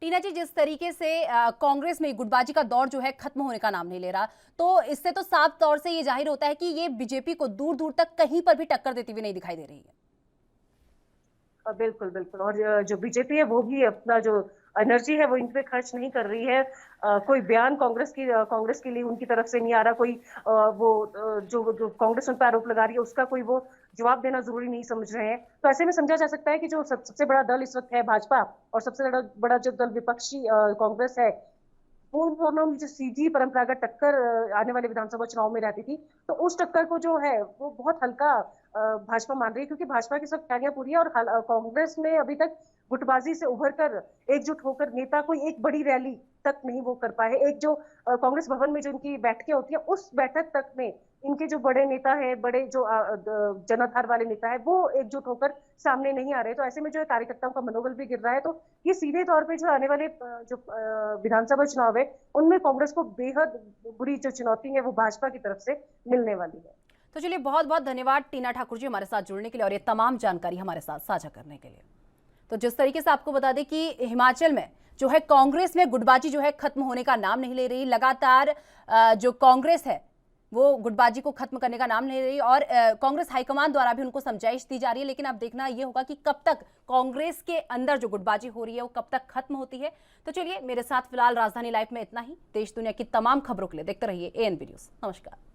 S1: टीना जी, जिस तरीके से कांग्रेस में गुटबाजी का दौर जो है खत्म होने का नाम नहीं ले रहा, तो इससे तो साफ तौर से ये जाहिर होता है कि ये बीजेपी को दूर दूर तक कहीं पर भी टक्कर देती हुई नहीं दिखाई दे रही है।
S9: बिल्कुल बिल्कुल। और जो बीजेपी है वो भी अपना जो एनर्जी है वो इन पे खर्च नहीं कर रही है। कोई बयान कांग्रेस के लिए उनकी तरफ से नहीं आ रहा, कोई जो कांग्रेस उन पर आरोप लगा रही है उसका कोई वो जवाब देना जरूरी नहीं समझ रहे हैं। तो ऐसे में समझा जा सकता है कि जो सबसे बड़ा दल इस वक्त है भाजपा और सबसे बड़ा जो दल विपक्षी कांग्रेस है, वो दोनों जो सीधी परंपरागत टक्कर आने वाले विधानसभा चुनाव में रहती थी, तो उस टक्कर को जो है वो बहुत हल्का भाजपा मान रही है, क्योंकि भाजपा की सब तैयारियां पूरी है। और कांग्रेस में अभी तक गुटबाजी से उभर कर एकजुट होकर नेता कोई एक बड़ी रैली तक नहीं वो कर पाए। एक जो कांग्रेस भवन में जो इनकी बैठकें होती है उस बैठक तक में इनके जो बड़े नेता है, बड़े जो जनाधार वाले नेता है, वो एकजुट होकर सामने नहीं आ रहे। तो ऐसे में जो है कार्यकर्ताओं का मनोबल भी गिर रहा है। तो ये सीधे तौर पे जो आने वाले जो विधानसभा चुनाव है उनमें कांग्रेस को बेहद बुरी जो चुनौती है वो भाजपा की तरफ से मिलने वाली है।
S1: तो चलिए, बहुत बहुत धन्यवाद टीना ठाकुर जी हमारे साथ जुड़ने के लिए और ये तमाम जानकारी हमारे साथ साझा करने के लिए। तो जिस तरीके से आपको बता दें कि हिमाचल में जो है कांग्रेस में गुटबाजी जो है खत्म होने का नाम नहीं ले रही, लगातार जो कांग्रेस है वो गुटबाजी को खत्म करने का नाम नहीं ले रही और कांग्रेस हाईकमान द्वारा भी उनको समझाइश दी जा रही है। लेकिन अब देखना ये होगा कि कब तक कांग्रेस के अंदर जो गुटबाजी हो रही है वो कब तक खत्म होती है। तो चलिए, मेरे साथ फिलहाल राजधानी लाइव में इतना ही। देश दुनिया की तमाम खबरों के लिए देखते रहिए ANB न्यूज़। नमस्कार।